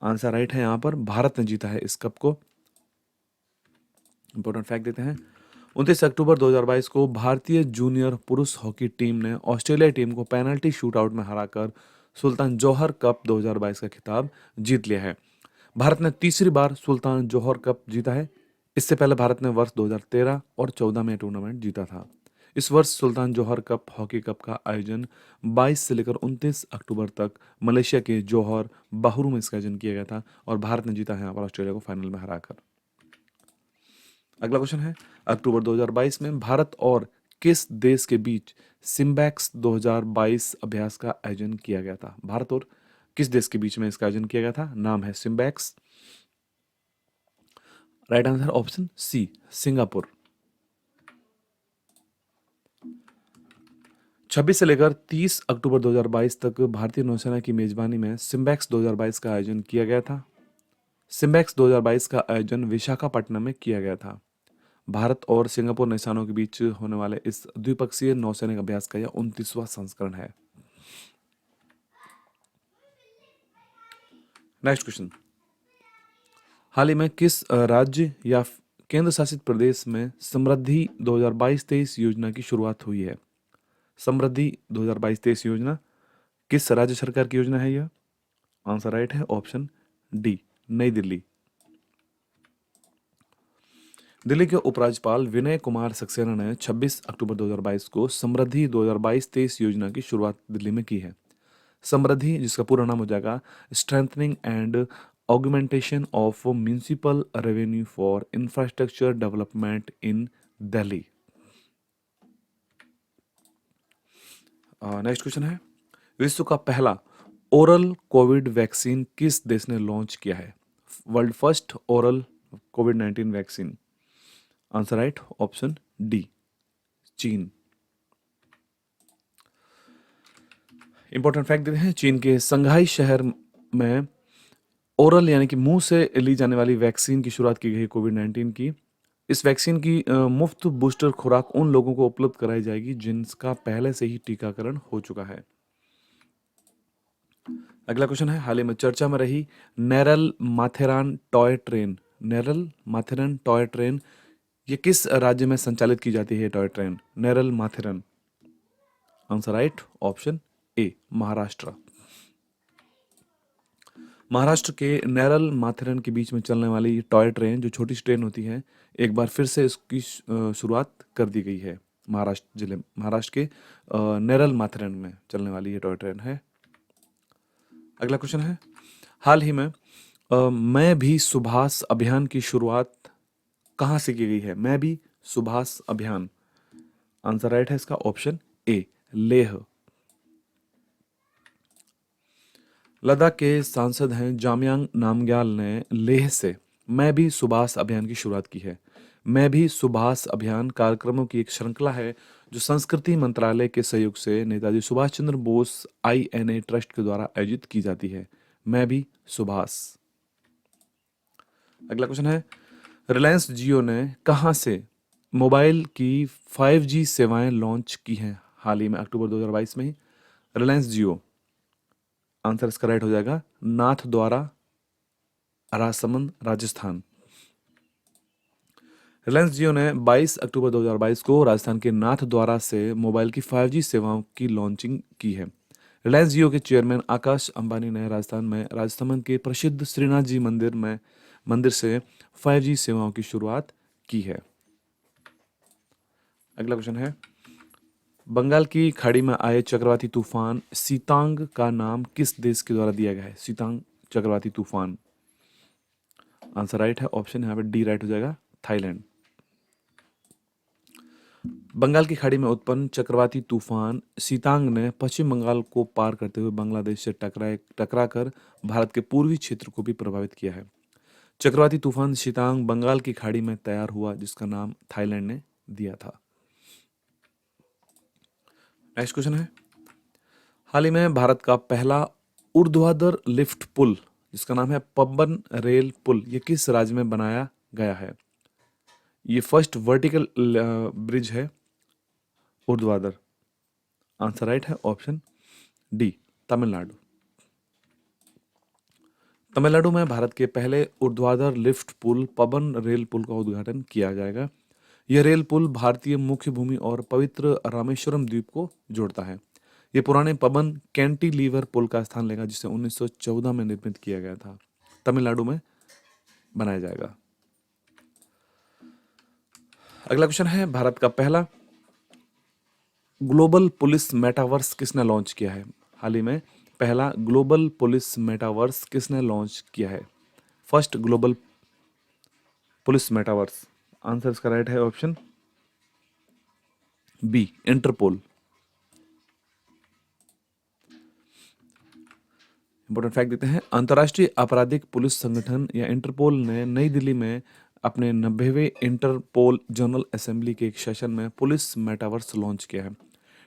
आंसर राइट है यहाँ पर भारत ने जीता है इस कप को। इंपॉर्टेंट फैक्ट देते हैं, 29 अक्टूबर 2022 को भारतीय जूनियर पुरुष हॉकी टीम ने ऑस्ट्रेलिया टीम को पेनल्टी शूटआउट में हराकर सुल्तान जौहर कप 2022 का खिताब जीत लिया है। भारत ने तीसरी बार सुल्तान जौहर कप जीता है। इससे पहले भारत ने वर्ष 2013 और 14 में टूर्नामेंट जीता था। इस वर्ष सुल्तान जौहर कप हॉकी कप का आयोजन 22 से लेकर 29 अक्टूबर तक मलेशिया के जौहर बाहरु में इसका आयोजन किया गया था और भारत ने जीता है यहाँ पर ऑस्ट्रेलिया को फाइनल में हराकर। अगला क्वेश्चन है, अक्टूबर 2022 में भारत और किस देश के बीच सिम्बैक्स 2022 अभ्यास का आयोजन किया गया था? भारत और किस देश के बीच में इसका आयोजन किया गया था? नाम है Simbex. Right answer option C, Singapore. 26 से लेकर 30 अक्टूबर 2022 तक भारतीय नौसेना की मेजबानी में सिम्बैक्स 2022 का आयोजन किया गया था। सिम्बैक्स 2022 का आयोजन विशाखापट्टनम में किया गया था। भारत और सिंगापुर नौसेनाओं के बीच होने वाले इस द्विपक्षीय नौसैनिक अभ्यास का यह 29वां संस्करण है। नेक्स्ट क्वेश्चन, हाल ही में किस राज्य या केंद्र शासित प्रदेश में समृद्धि 2022-23 योजना की शुरुआत हुई है? समृद्धि 2022-23 योजना किस राज्य सरकार की योजना है यह? आंसर राइट है ऑप्शन डी, नई दिल्ली। दिल्ली के उपराज्यपाल विनय कुमार सक्सेना ने 26 अक्टूबर 2022 को समृद्धि 2022-23 योजना की शुरुआत दिल्ली में की है। समृद्धि, जिसका पूरा नाम हो जाएगा strengthening and augmentation of municipal revenue for infrastructure development in Delhi. Next question है, विश्व का पहला ओरल कोविड वैक्सीन किस देश ने लॉन्च किया है? वर्ल्ड फर्स्ट ओरल कोविड-19 vaccine. Answer right option D, चीन। इंपॉर्टेंट फैक्ट देते हैं, चीन के संघाई शहर में ओरल यानी कि मुंह से ली जाने वाली वैक्सीन की शुरुआत की गई कोविड-19 की। इस वैक्सीन की मुफ्त बूस्टर खुराक उन लोगों को उपलब्ध कराई जाएगी जिनका पहले से ही टीकाकरण हो चुका है। अगला क्वेश्चन है, हाल ही में चर्चा में रही Neral Matheran toy train. Neral Matheran toy train ये किस राज्य में संचालित की जाती है टॉय ट्रेन? नेरल माथेरन। आंसर राइट ऑप्शन ए, महाराष्ट्र। महाराष्ट्र के नेरल माथेरन के बीच में चलने वाली टॉय ट्रेन, जो छोटी सी ट्रेन होती है, एक बार फिर से इसकी शुरुआत कर दी गई है। महाराष्ट्र के नेरल माथेरन में चलने वाली ये टॉय ट्रेन है। अगला क्वेश्चन है, हाल ही में मैं भी सुभाष अभियान की शुरुआत कहाँ से की गई है? मैं भी सुभाष अभियान। आंसर राइट है इसका ऑप्शन ए, लेह। लद्दाख के सांसद हैं जामयांग नामग्याल ने लेह से मैं भी सुभाष अभियान की शुरुआत की है। मैं भी सुभाष अभियान कार्यक्रमों की एक श्रृंखला है जो संस्कृति मंत्रालय के सहयोग से नेताजी सुभाष चंद्र बोस INA ट्रस्ट के द्वारा आयोजित की जाती है। मैं भी सुभाष। अगला क्वेश्चन है, रिलायंस जियो ने कहां से मोबाइल की 5G सेवाएं लॉन्च की हैं हाल ही में अक्टूबर 2022 में ही? रिलायंस जियो। आंसर इसका राइट हो जाएगा नाथद्वारा, राजसमंद, राजस्थान। रिलायंस जियो ने 22 अक्टूबर 2022 को राजस्थान के नाथद्वारा से मोबाइल की 5G सेवाओं की लॉन्चिंग की है। रिलायंस जियो के चेयरमैन आकाश अंबानी ने राजस्थान में राजसमंद के प्रसिद्ध श्रीनाथ जी मंदिर से 5G सेवाओं की शुरुआत की है। अगला क्वेश्चन है, बंगाल की खाड़ी में आए चक्रवाती तूफान सीतांग का नाम किस देश के द्वारा दिया गया है? सीतांग चक्रवाती तूफान। आंसर राइट है ऑप्शन यहाँ पे डी राइट हो जाएगा, थाईलैंड। बंगाल की खाड़ी में उत्पन्न चक्रवाती तूफान सीतांग ने पश्चिम बंगाल को पार करते हुए बांग्लादेश से टकराकर भारत के पूर्वी क्षेत्र को भी प्रभावित किया है। चक्रवाती तूफान सीतांग बंगाल की खाड़ी में तैयार हुआ, जिसका नाम थाईलैंड ने दिया था। नेक्स्ट क्वेश्चन है, हाल ही में भारत का पहला ऊर्ध्वाधर लिफ्ट पुल, जिसका नाम है पबन रेल पुल, ये किस राज्य में बनाया गया है? ये फर्स्ट वर्टिकल ब्रिज है ऊर्ध्वाधर। आंसर राइट है ऑप्शन डी, तमिलनाडु। तमिलनाडु में भारत के पहले ऊर्ध्वाधर लिफ्ट पुल पबन रेल पुल का उद्घाटन किया जाएगा। यह रेल पुल भारतीय मुख्य भूमि और पवित्र रामेश्वरम द्वीप को जोड़ता है। यह पुराने पबन कैंटिलीवर पुल का स्थान लेगा, जिसे 1914 में निर्मित किया गया था। तमिलनाडु में बनाया जाएगा। अगला क्वेश्चन है, भारत का पहला ग्लोबल पुलिस मेटावर्स किसने लॉन्च किया है? हाल ही में पहला ग्लोबल पुलिस मेटावर्स किसने लॉन्च किया है? First global police metaverse. Answer इसका राइट है option B, Interpol. Important fact देते हैं, अंतर्राष्ट्रीय आपराधिक पुलिस संगठन या इंटरपोल ने नई दिल्ली में अपने 90वें इंटरपोल जनरल असेंबली के एक सेशन में पुलिस मेटावर्स लॉन्च किया है।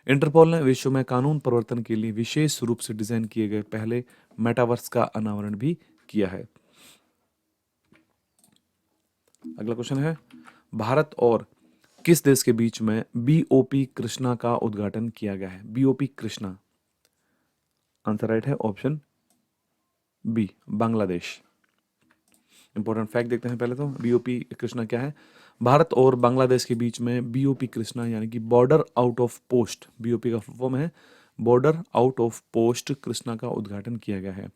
इंटरपोल ने विश्व में कानून प्रवर्तन के लिए विशेष रूप से डिजाइन किए गए पहले मेटावर्स का अनावरण भी किया है। अगला क्वेश्चन है, भारत और किस देश के बीच में BOP कृष्णा का उद्घाटन किया गया है? BOP कृष्णा। आंसर राइट है option B, Bangladesh. Important fact देखते हैं पहले तो। बीओपी कृष्णा क्या है? भारत और बांग्लादेश के बीच में बीओपी कृष्णा यानी कि border out of post, BOP का फॉर्म है border out of post Krishna का उद्घाटन किया गया है।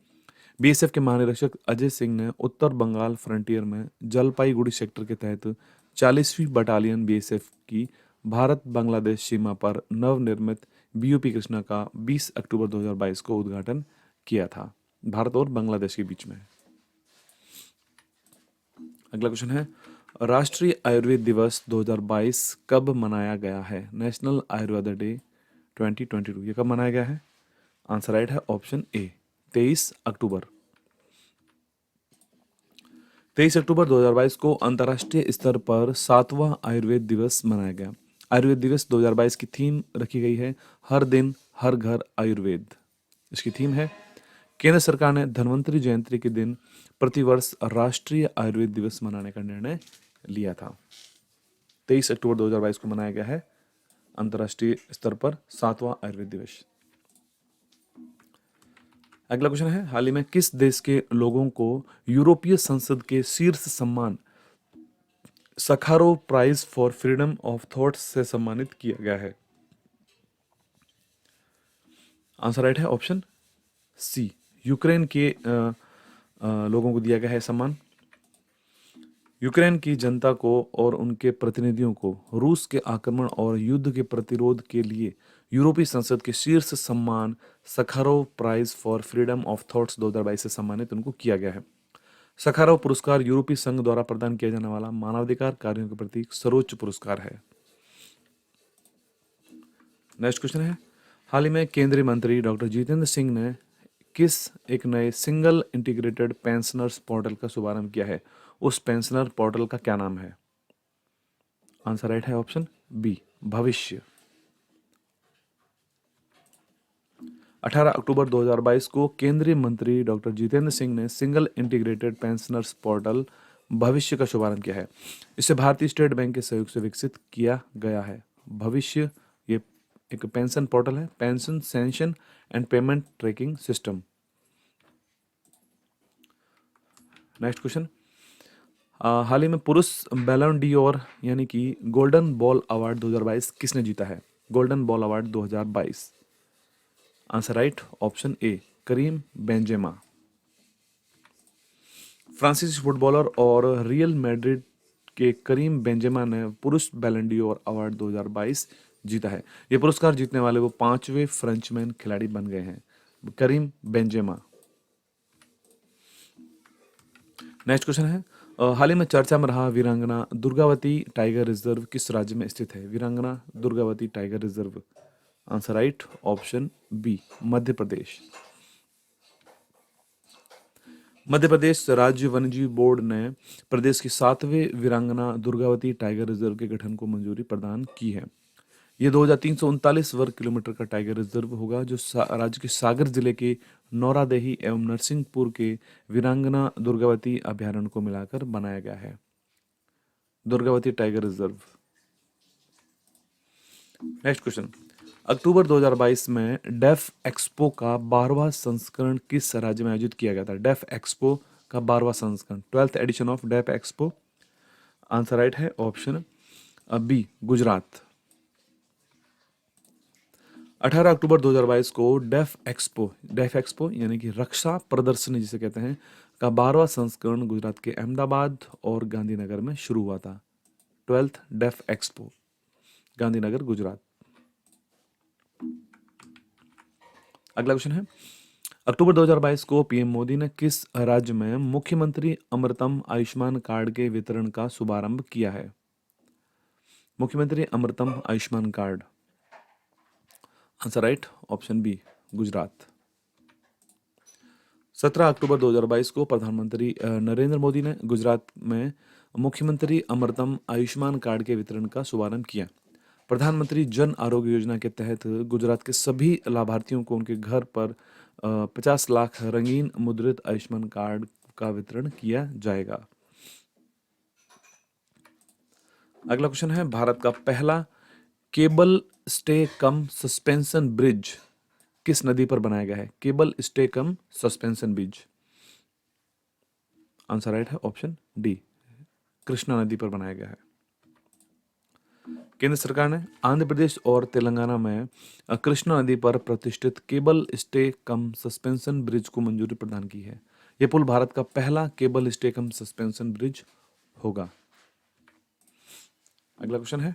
बीएसएफ के महानिरीक्षक अजय सिंह ने उत्तर बंगाल फ्रंटियर में जलपाईगुड़ी सेक्टर के तहत 40वीं बटालियन बीएसएफ की भारत बांग्लादेश सीमा पर नवनिर्मित बीओपी कृष्णा का 20 अक्टूबर 2022 को उद्घाटन किया था। भारत और बांग्लादेश के बीच में। अगला क्वेश्चन है, राष्ट्रीय आयुर्वेद दिवस 2022 कब मनाया गया है? नेशनल आयुर्वेद डे 2022 ये कब मनाया गया है? आंसर राइट है ऑप्शन ए 23 अक्टूबर। 23 अक्टूबर 2022 को अंतर्राष्ट्रीय स्तर पर 7वां आयुर्वेद दिवस मनाया गया। आयुर्वेद दिवस 2022 की थीम रखी गई है हर दिन हर घर आयुर्वेद। इसकी थीम है, केंद्र सरकार ने धन्वंतरि जयंती के दिन प्रतिवर्ष राष्ट्रीय आयुर्वेद दिवस मनाने का निर्णय लिया था। 23 अक्टूबर 2022 को मनाया गया है अंतर्राष्ट्रीय स्तर पर 7वां आयुर्वेद दिवस। अगला क्वेश्चन है, हाल ही में किस देश के लोगों को यूरोपीय संसद के शीर्ष सम्मान Sakharov prize for freedom of thoughts से सम्मानित किया गया है? आंसर राइट है ऑप्शन सी, यूक्रेन के लोगों को दिया गया है सम्मान। यूक्रेन की जनता को और उनके प्रतिनिधियों को रूस के आक्रमण और युद्ध के प्रतिरोध के लिए यूरोपीय संसद के शीर्ष सम्मान Sakharov prize for freedom of thoughts 2022 से सम्मानित उनको किया गया है। सखारोव पुरस्कार यूरोपीय संघ द्वारा प्रदान किया जाने वाला मानवाधिकार कार्यों के प्रति सर्वोच्च पुरस्कार है। नेक्स्ट क्वेश्चन है, हाल ही में केंद्रीय मंत्री डॉक्टर जितेंद्र सिंह ने किस एक नए सिंगल इंटीग्रेटेड पेंशनर्स पोर्टल का शुभारंभ किया है? उस पेंशनर पोर्टल का क्या नाम है? आंसर राइट है ऑप्शन बी, भविष्य। 18 अक्टूबर 2022 को केंद्रीय मंत्री डॉक्टर जितेंद्र सिंह ने सिंगल इंटीग्रेटेड पेंशनर्स पोर्टल भविष्य का शुभारंभ किया है। इसे भारतीय स्टेट बैंक के सहयोग से विकसित किया गया है। भविष्य ये एक पेंशन पोर्टल है, pension sanction and payment tracking system. Next question, हाल ही में पुरुष बैलन डी'ओर यानी कि गोल्डन बॉल अवार्ड 2022 किसने जीता है? Golden ball award 2022। Answer right option A, Karim Benzema. फ्रांसीसी फुटबॉलर और रियल मैड्रिड के करीम बेंजेमा ने पुरुष बैलन डी'ओर अवार्ड 2022 जीता है। ये पुरस्कार जीतने वाले वो 5वें फ्रेंचमैन खिलाड़ी बन गए हैं, करीम बेंजेमा। नेक्स्ट क्वेश्चन है, हाल ही में चर्चा में रहा वीरांगना दुर्गावती टाइगर रिजर्व किस राज्य में स्थित है? Veerangana Durgavati tiger reserve. Answer right option B, Madhya Pradesh. Madhya Pradesh राज्य वन्यजीव बोर्ड ने प्रदेश की 7वें वीरांगना दुर्गावती टाइगर रिजर्व के गठन को मंजूरी प्रदान की है। ये 2339 वर्ग किलोमीटर का टाइगर रिजर्व होगा जो राज्य के सागर जिले के नौरादेही एवं नरसिंहपुर के वीरांगना दुर्गावती अभ्यारण्य को मिलाकर बनाया गया है। Durgavati tiger reserve. Next question, अक्टूबर 2022 में डेफ एक्सपो का 12वां संस्करण किस राज्य में आयोजित किया गया था? डेफ एक्सपो का 12वां संस्करण, 12th edition of deaf expo. Answer right है ऑप्शन बी, गुजरात। 18 अक्टूबर 2022 को डेफ एक्सपो यानी कि रक्षा प्रदर्शनी जिसे कहते हैं का 12वां संस्करण गुजरात के अहमदाबाद और गांधीनगर में शुरू हुआ था। 12th def expo, Gandhinagar, Gujarat. अगला क्वेश्चन है, अक्टूबर 2022 को पीएम मोदी ने किस राज्य में मुख्यमंत्री अमृतम आयुष्मान कार्ड के वितरण का शुभारंभ किया है? मुख्यमंत्री Amrutam Ayushman card. Answer right option B, Gujarat. 17 October 2022 को प्रधानमंत्री नरेंद्र मोदी ने गुजरात में मुख्यमंत्री अमृतम आयुष्मान कार्ड के वितरण का शुभारंभ किया। प्रधानमंत्री जन आरोग्य योजना के तहत गुजरात के सभी लाभार्थियों को उनके घर पर 50 लाख रंगीन मुद्रित आयुष्मान कार्ड का वितरण किया जाएगा। अगला क्वेश्चन है, भारत का पहला केबल स्टे कम सस्पेंशन ब्रिज किस नदी पर बनाया गया है? केबल स्टे कम सस्पेंशन ब्रिज। आंसर राइट है ऑप्शन डी, कृष्णा नदी पर बनाया गया है। केंद्र सरकार ने आंध्र प्रदेश और तेलंगाना में कृष्णा नदी पर प्रतिष्ठित केबल स्टे कम सस्पेंशन ब्रिज को मंजूरी प्रदान की है। यह पुल भारत का पहला केबल स्टे कम सस्पेंशन ब्रिज होगा। अगला क्वेश्चन है,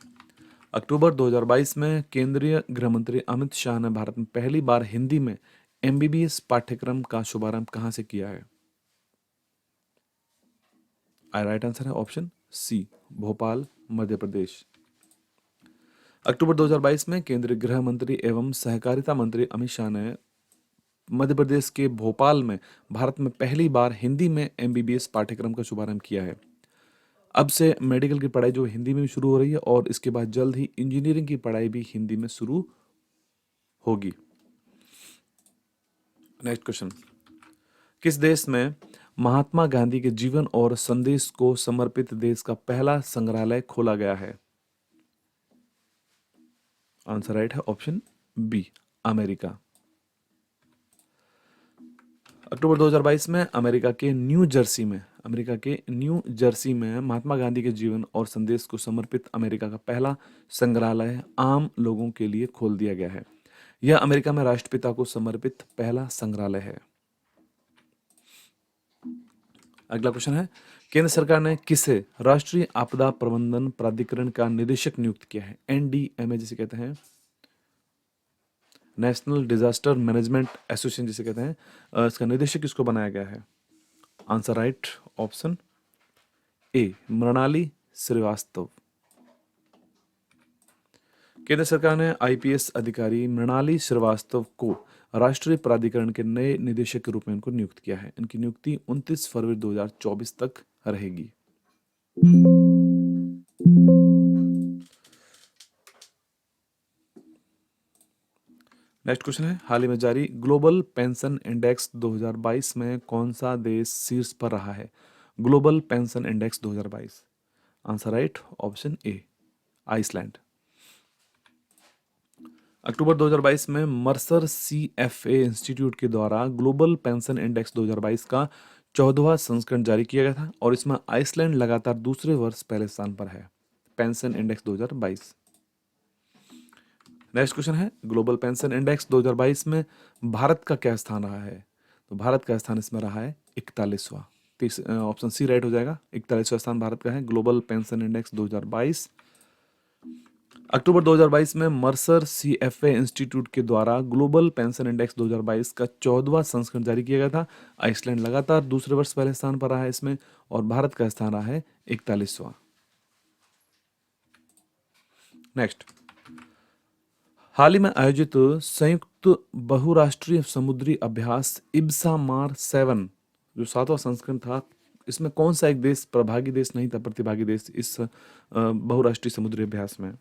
अक्टूबर 2022 में केंद्रीय गृह मंत्री अमित शाह ने भारत में पहली बार हिंदी में एमबीबीएस पाठ्यक्रम का शुभारंभ कहां से किया है? राइट आंसर है ऑप्शन सी, भोपाल, मध्य प्रदेश। अक्टूबर 2022 में केंद्रीय गृह मंत्री एवं सहकारिता मंत्री अमित शाह ने मध्य प्रदेश के भोपाल में भारत में पहली बार हिंदी में एमबीबीएस पाठ्यक्रम का शुभारंभ किया है। अब से मेडिकल की पढ़ाई जो हिंदी में शुरू हो रही है और इसके बाद जल्द ही इंजीनियरिंग की पढ़ाई भी हिंदी में शुरू होगी। नेक्स्ट क्वेश्चन, किस देश में महात्मा गांधी के जीवन और संदेश को समर्पित देश का पहला संग्रहालय खोला गया है? आंसर राइट है ऑप्शन बी, अमेरिका। अक्टूबर 2022 में अमेरिका के न्यू जर्सी में महात्मा गांधी के जीवन और संदेश को समर्पित अमेरिका का पहला संग्रहालय आम लोगों के लिए खोल दिया गया है। यह अमेरिका में राष्ट्रपिता को समर्पित पहला संग्रहालय है। अगला क्वेश्चन है, केंद्र सरकार ने किसे राष्ट्रीय आपदा प्रबंधन प्राधिकरण का निदेशक नियुक्त किया है? एनडीएमए जिसे कहते हैं, नेशनल डिजास्टर मैनेजमेंट एसोसिएशन जिसे कहते हैं, इसका निदेशक किसको बनाया गया है? Answer right option A, Mrinali Srivastava. केंद्र सरकार ने आईपीएस अधिकारी मृणाली श्रीवास्तव को राष्ट्रीय प्राधिकरण के नए निदेशक के रूप में इनको नियुक्त किया है। इनकी नियुक्ति 29 फरवरी 2024 तक रहेगी। नेक्स्ट क्वेश्चन है, हाल ही में जारी ग्लोबल पेंशन इंडेक्स 2022 में कौन सा देश शीर्ष पर रहा है? Global pension index 2022, answer right option A, Iceland. अक्टूबर 2022 में मर्सर सीएफए इंस्टीट्यूट के द्वारा ग्लोबल पेंशन इंडेक्स 2022 का 14वां संस्करण जारी किया गया था और इसमें आइसलैंड लगातार दूसरे वर्ष पहले स्थान पर है। Pension index 2022। नेक्स्ट क्वेश्चन है, ग्लोबल पेंशन इंडेक्स 2022 में भारत का क्या स्थान रहा है? तो भारत का स्थान इसमें रहा है 41वां। ऑप्शन सी राइट हो जाएगा, 41वां स्थान भारत का है ग्लोबल पेंशन इंडेक्स 2022। अक्टूबर 2022 में मर्सर सीएफए इंस्टीट्यूट के द्वारा ग्लोबल पेंशन इंडेक्स 2022 का 14वां संस्करण जारी किया गया था। आइसलैंड लगातार दूसरे वर्ष पहले स्थान पर रहा है इसमें और भारत का स्थान रहा है 41वां। नेक्स्ट, हाल ही में आयोजित संयुक्त बहुराष्ट्रीय समुद्री अभ्यास इब्सामार 7 जो 7वां संस्करण था, इसमें कौन सा एक देश प्रभागी देश नहीं था, प्रतिभागी देश इस बहुराष्ट्रीय समुद्री अभ्यास में?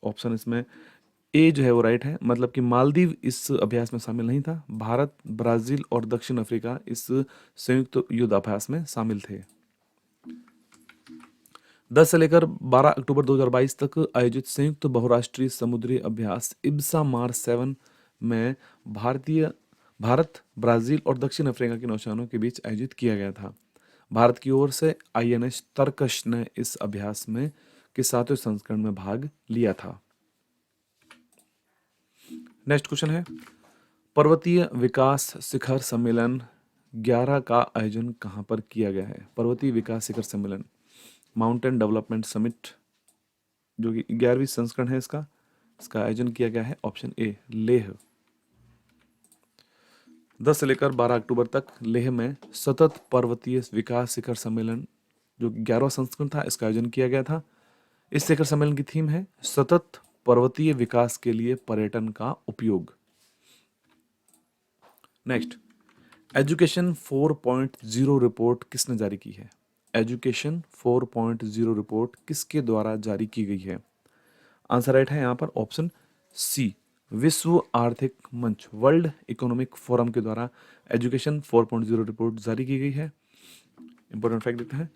ऑप्शन इसमें ए जो है वो राइट है, मतलब कि मालदीव इस अभ्यास में शामिल नहीं था। भारत, ब्राजील और दक्षिण अफ्रीका इस संयुक्त युद्ध अभ्यास में शामिल थे। 10 से लेकर 12 अक्टूबर 2022 तक आयोजित संयुक्त बहुराष्ट्रीय समुद्री अभ्यास इब्सामार 7 में भारत, ब्राजील और दक्षिण अफ्रीका के नौसेनाओं के बीच आयोजित किया गया था। भारत की ओर से आईएनएस तरकश ने इस अभ्यास में के 7वें संस्करण में भाग लिया था। नेक्स्ट क्वेश्चन है, पर्वतीय विकास शिखर सम्मेलन 11 का आयोजन कहां पर किया गया है? पर्वतीय विकास शिखर सम्मेलन, माउंटेन डेवलपमेंट समिट, जो कि 11वीं संस्करण है इसका आयोजन किया गया है ऑप्शन ए, लेह। 10 से लेकर 12 अक्टूबर तक लेह में सतत पर्वतीय विकास शिखर सम्मेलन जो 11वां संस्करण था इसका आयोजन किया गया था। इस शिखर सम्मेलन की थीम है सतत पर्वतीय विकास के लिए पर्यटन का उपयोग। नेक्स्ट, एजुकेशन 4.0 रिपोर्ट किसने जारी की है? एजुकेशन 4.0 रिपोर्ट किसके द्वारा जारी की गई है? आंसर राइट है यहाँ पर ऑप्शन सी, विश्व आर्थिक मंच, वर्ल्ड इकोनॉमिक फोरम के द्वारा एजुकेशन 4.0 रिपोर्ट जारी की गई है। इंपॉर्टेंट फैक्ट देखते हैं,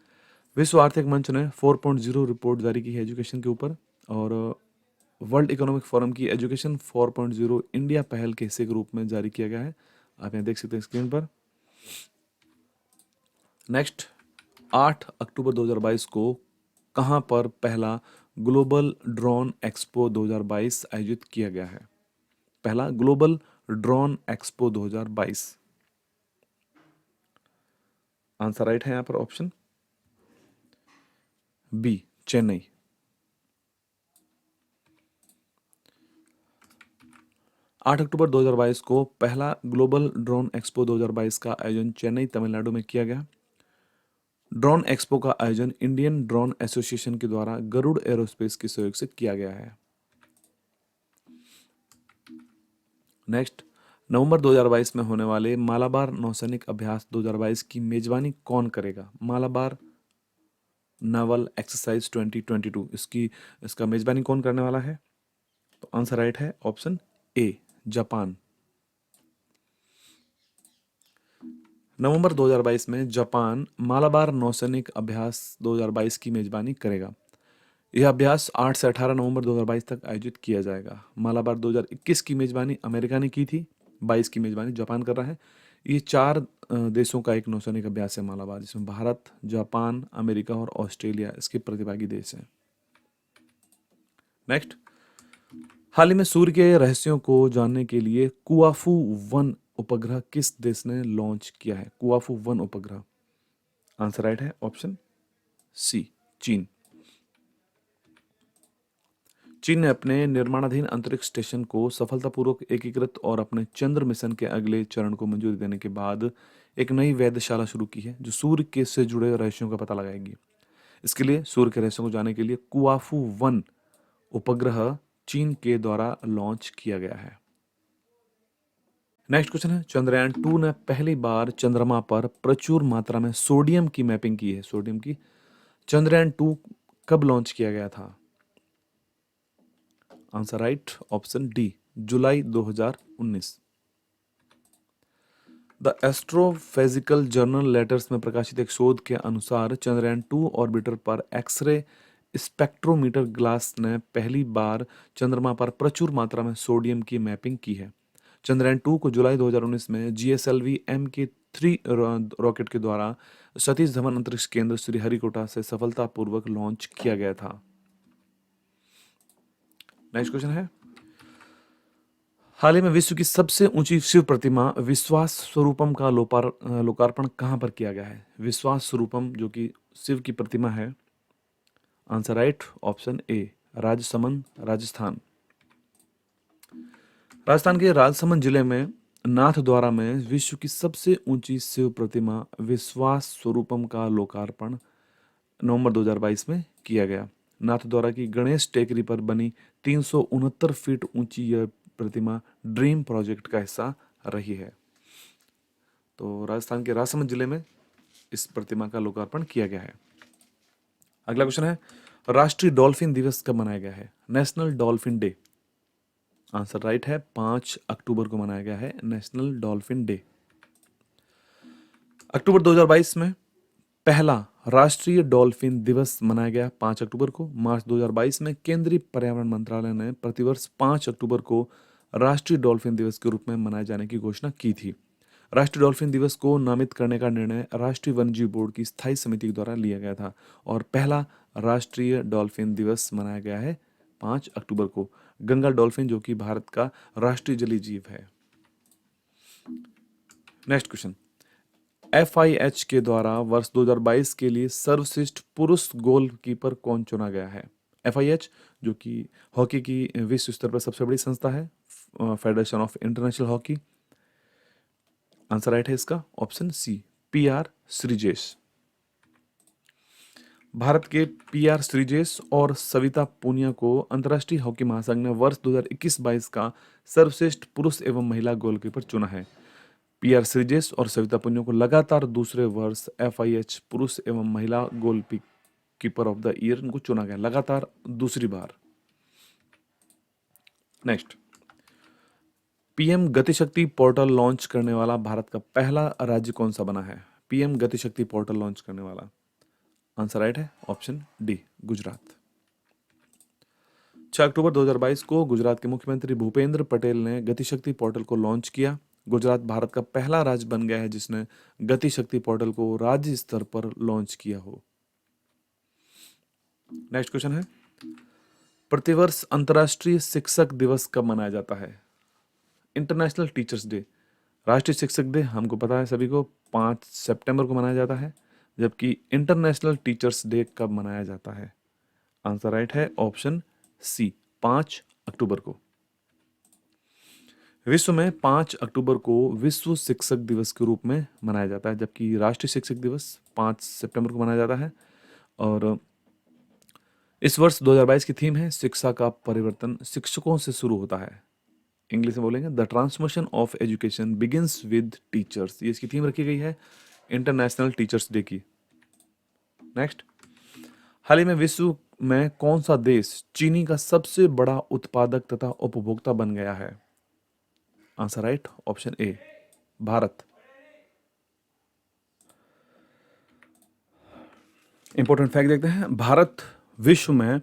विश्व आर्थिक मंच ने 4.0 रिपोर्ट जारी की है एजुकेशन के ऊपर और वर्ल्ड इकोनॉमिक फोरम की एजुकेशन 4.0 इंडिया पहल के हिस्से के रूप में जारी किया गया है। आप यहाँ देख सकते हैं स्क्रीन पर। नेक्स्ट, 8 अक्टूबर 2022 को कहां पर पहला ग्लोबल ड्रोन एक्सपो 2022 आयोजित किया गया है? पहला global drone expo 2022। Answer right है यहां पर ऑप्शन बी, चेन्नई। 8 अक्टूबर 2022 को पहला ग्लोबल ड्रोन एक्सपो 2022 का आयोजन चेन्नई, तमिलनाडु में किया गया। ड्रोन एक्सपो का आयोजन इंडियन ड्रोन एसोसिएशन के द्वारा गरुड़ एरोस्पेस के सहयोग से किया गया है। नेक्स्ट, नवंबर 2022 में होने वाले मालाबार नौसैनिक अभ्यास 2022 की मेजबानी कौन करेगा? मालाबार नावल एक्सरसाइज 2022, इसका मेजबानी कौन करने वाला है? तो आंसर राइट है ऑप्शन ए, जापान। नवंबर 2022 में जापान मालाबार नौसैनिक अभ्यास 2022 की मेजबानी करेगा। यह अभ्यास 8 से 18 नवंबर 2022 तक आयोजित किया जाएगा। मालाबार 2021 की मेजबानी अमेरिका ने की थी, 22 की मेजबानी जापान कर रहा है। ये 4 देशों का एक नौसैनिक अभ्यास है मालाबार, जिसमें भारत, जापान, अमेरिका और ऑस्ट्रेलिया इसके प्रतिभागी देश हैं। नेक्स्ट, हाल ही में सूर्य के रहस्यों को जानने के लिए कुआफू 1 उपग्रह किस देश ने लॉन्च किया है? कुआफू 1 उपग्रह। आंसर राइट है ऑप्शन सी, चीन। चीन ने अपने निर्माणाधीन अंतरिक्ष स्टेशन को सफलतापूर्वक एकीकृत और अपने चंद्र मिशन के अगले चरण को मंजूरी देने के बाद एक नई वेधशाला शुरू की है, जो सूर्य के से जुड़े रहस्यों का पता लगाएगी। इसके लिए सूर्य के रहस्यों को जानने के लिए कुआफू 1 उपग्रह चीन के द्वारा लॉन्च किया गया है। नेक्स्ट क्वेश्चन है, चंद्रयान 2 ने पहली बार चंद्रमा पर प्रचुर मात्रा में सोडियम की मैपिंग की है। सोडियम की चंद्रयान 2 कब लॉन्च किया गया था? Answer right option D, July 2019। The astrophysical journal letters में प्रकाशित एक शोध के अनुसार चंद्रयान 2 ऑर्बिटर पर एक्सरे स्पेक्ट्रोमीटर ग्लास ने पहली बार चंद्रमा पर प्रचुर मात्रा में सोडियम की मैपिंग की है। चंद्रयान 2 को जुलाई 2019 में GSLV Mk3 रॉकेट के द्वारा सतीश धवन अंतरिक्ष केंद्र श्रीहरिकोटा से सफलतापूर्वक लॉन्च किया गया था। नेक्स्ट क्वेश्चन है, हाल ही में विश्व की सबसे ऊंची शिव प्रतिमा विश्वास स्वरूपम का लोकार्पण कहां पर किया गया है? विश्वास स्वरूपम जो कि शिव की प्रतिमा है। आंसर राइट ऑप्शन ए, राजसमंद, राजस्थान। राजस्थान के राजसमंद जिले में नाथद्वारा में विश्व की सबसे ऊंची शिव प्रतिमा विश्वास स्वरूपम का लोकार्पण नवंबर 2022 में किया गया। नाथद्वारा की गणेश टेकरी पर बनी 369 फीट ऊंची यह प्रतिमा ड्रीम प्रोजेक्ट का हिस्सा रही है। तो राजस्थान के राजसमंद जिले में इस प्रतिमा का लोकार्पण किया गया है। अगला क्वेश्चन है, राष्ट्रीय डॉल्फिन दिवस कब मनाया गया है? National dolphin day. Answer right है 5 अक्टूबर को मनाया गया है नेशनल डॉल्फिन डे। अक्टूबर 2022 में पहला राष्ट्रीय डॉल्फिन दिवस मनाया गया 5 अक्टूबर को। मार्च 2022 में केंद्रीय पर्यावरण मंत्रालय ने प्रतिवर्ष 5 अक्टूबर को राष्ट्रीय डॉल्फिन दिवस के रूप में मनाए जाने की घोषणा की थी। राष्ट्रीय डॉल्फिन दिवस को नामित करने का निर्णय राष्ट्रीय वन्यजीव बोर्ड की स्थायी समिति के द्वारा लिया गया था और पहला राष्ट्रीय डॉल्फिन दिवस मनाया गया है 5 अक्टूबर को। गंगा डॉल्फिन जो कि भारत का राष्ट्रीय जलीय जीव है। नेक्स्ट क्वेश्चन, FIH के द्वारा वर्ष 2022 के लिए सर्वश्रेष्ठ पुरुष गोलकीपर कौन चुना गया है? FIH जो कि हॉकी की विश्व स्तर पर सबसे बड़ी संस्था है, federation of international hockey. Answer right है इसका option C, PR Sreejesh. Bharat के PR श्रीजेश और सविता पूनिया को अंतर्राष्ट्रीय हॉकी महासंघ ने वर्ष 2021-22 का सर्वश्रेष्ठ पुरुष एवं महिला गोलकीपर चुना है। PR श्रीजेश और सविता पुनिया को लगातार दूसरे वर्ष FIH पुरुष एवं महिला गोलकीपर ऑफ द ईयर इनको चुना गया, लगातार दूसरी बार। Next, PM Gatishakti portal launch करने वाला भारत का पहला राज्य कौन सा बना है? PM गतिशक्ति पोर्टल लॉन्च करने वाला। आंसर राइट है ऑप्शन डी, गुजरात। 6 अक्टूबर 2022 को गुजरात के मुख्यमंत्री भूपेंद्र पटेल ने गतिशक्ति पोर्टल को लॉन्च किया। गुजरात भारत का पहला राज्य बन गया है जिसने गति शक्ति पोर्टल को राज्य स्तर पर लॉन्च किया हो। नेक्स्ट क्वेश्चन है, प्रतिवर्ष अंतर्राष्ट्रीय शिक्षक दिवस कब मनाया जाता है? इंटरनेशनल टीचर्स डे, राष्ट्रीय शिक्षक डे हमको पता है सभी को 5 सितंबर को मनाया जाता है, जबकि इंटरनेशनल टीचर्स डे कब मनाया जाता है? आंसर राइट है ऑप्शन सी, 5 अक्टूबर को। विश्व में 5 अक्टूबर को विश्व शिक्षक दिवस के रूप में मनाया जाता है, जबकि राष्ट्रीय शिक्षक दिवस 5 सितंबर को मनाया जाता है। और इस वर्ष 2022 की थीम है शिक्षा का परिवर्तन शिक्षकों से शुरू होता है। इंग्लिश में बोलेंगे the transformation of education begins with teachers, ये इसकी थीम रखी गई है इंटरनेशनल टीचर्स डे की। नेक्स्ट, हाल ही में विश्व में कौन सा देश चीनी का सबसे बड़ा उत्पादक तथा उपभोक्ता बन गया है? आंसर राइट ऑप्शन ए, भारत। इंपॉर्टेंट फैक्ट देखते हैं, भारत विश्व में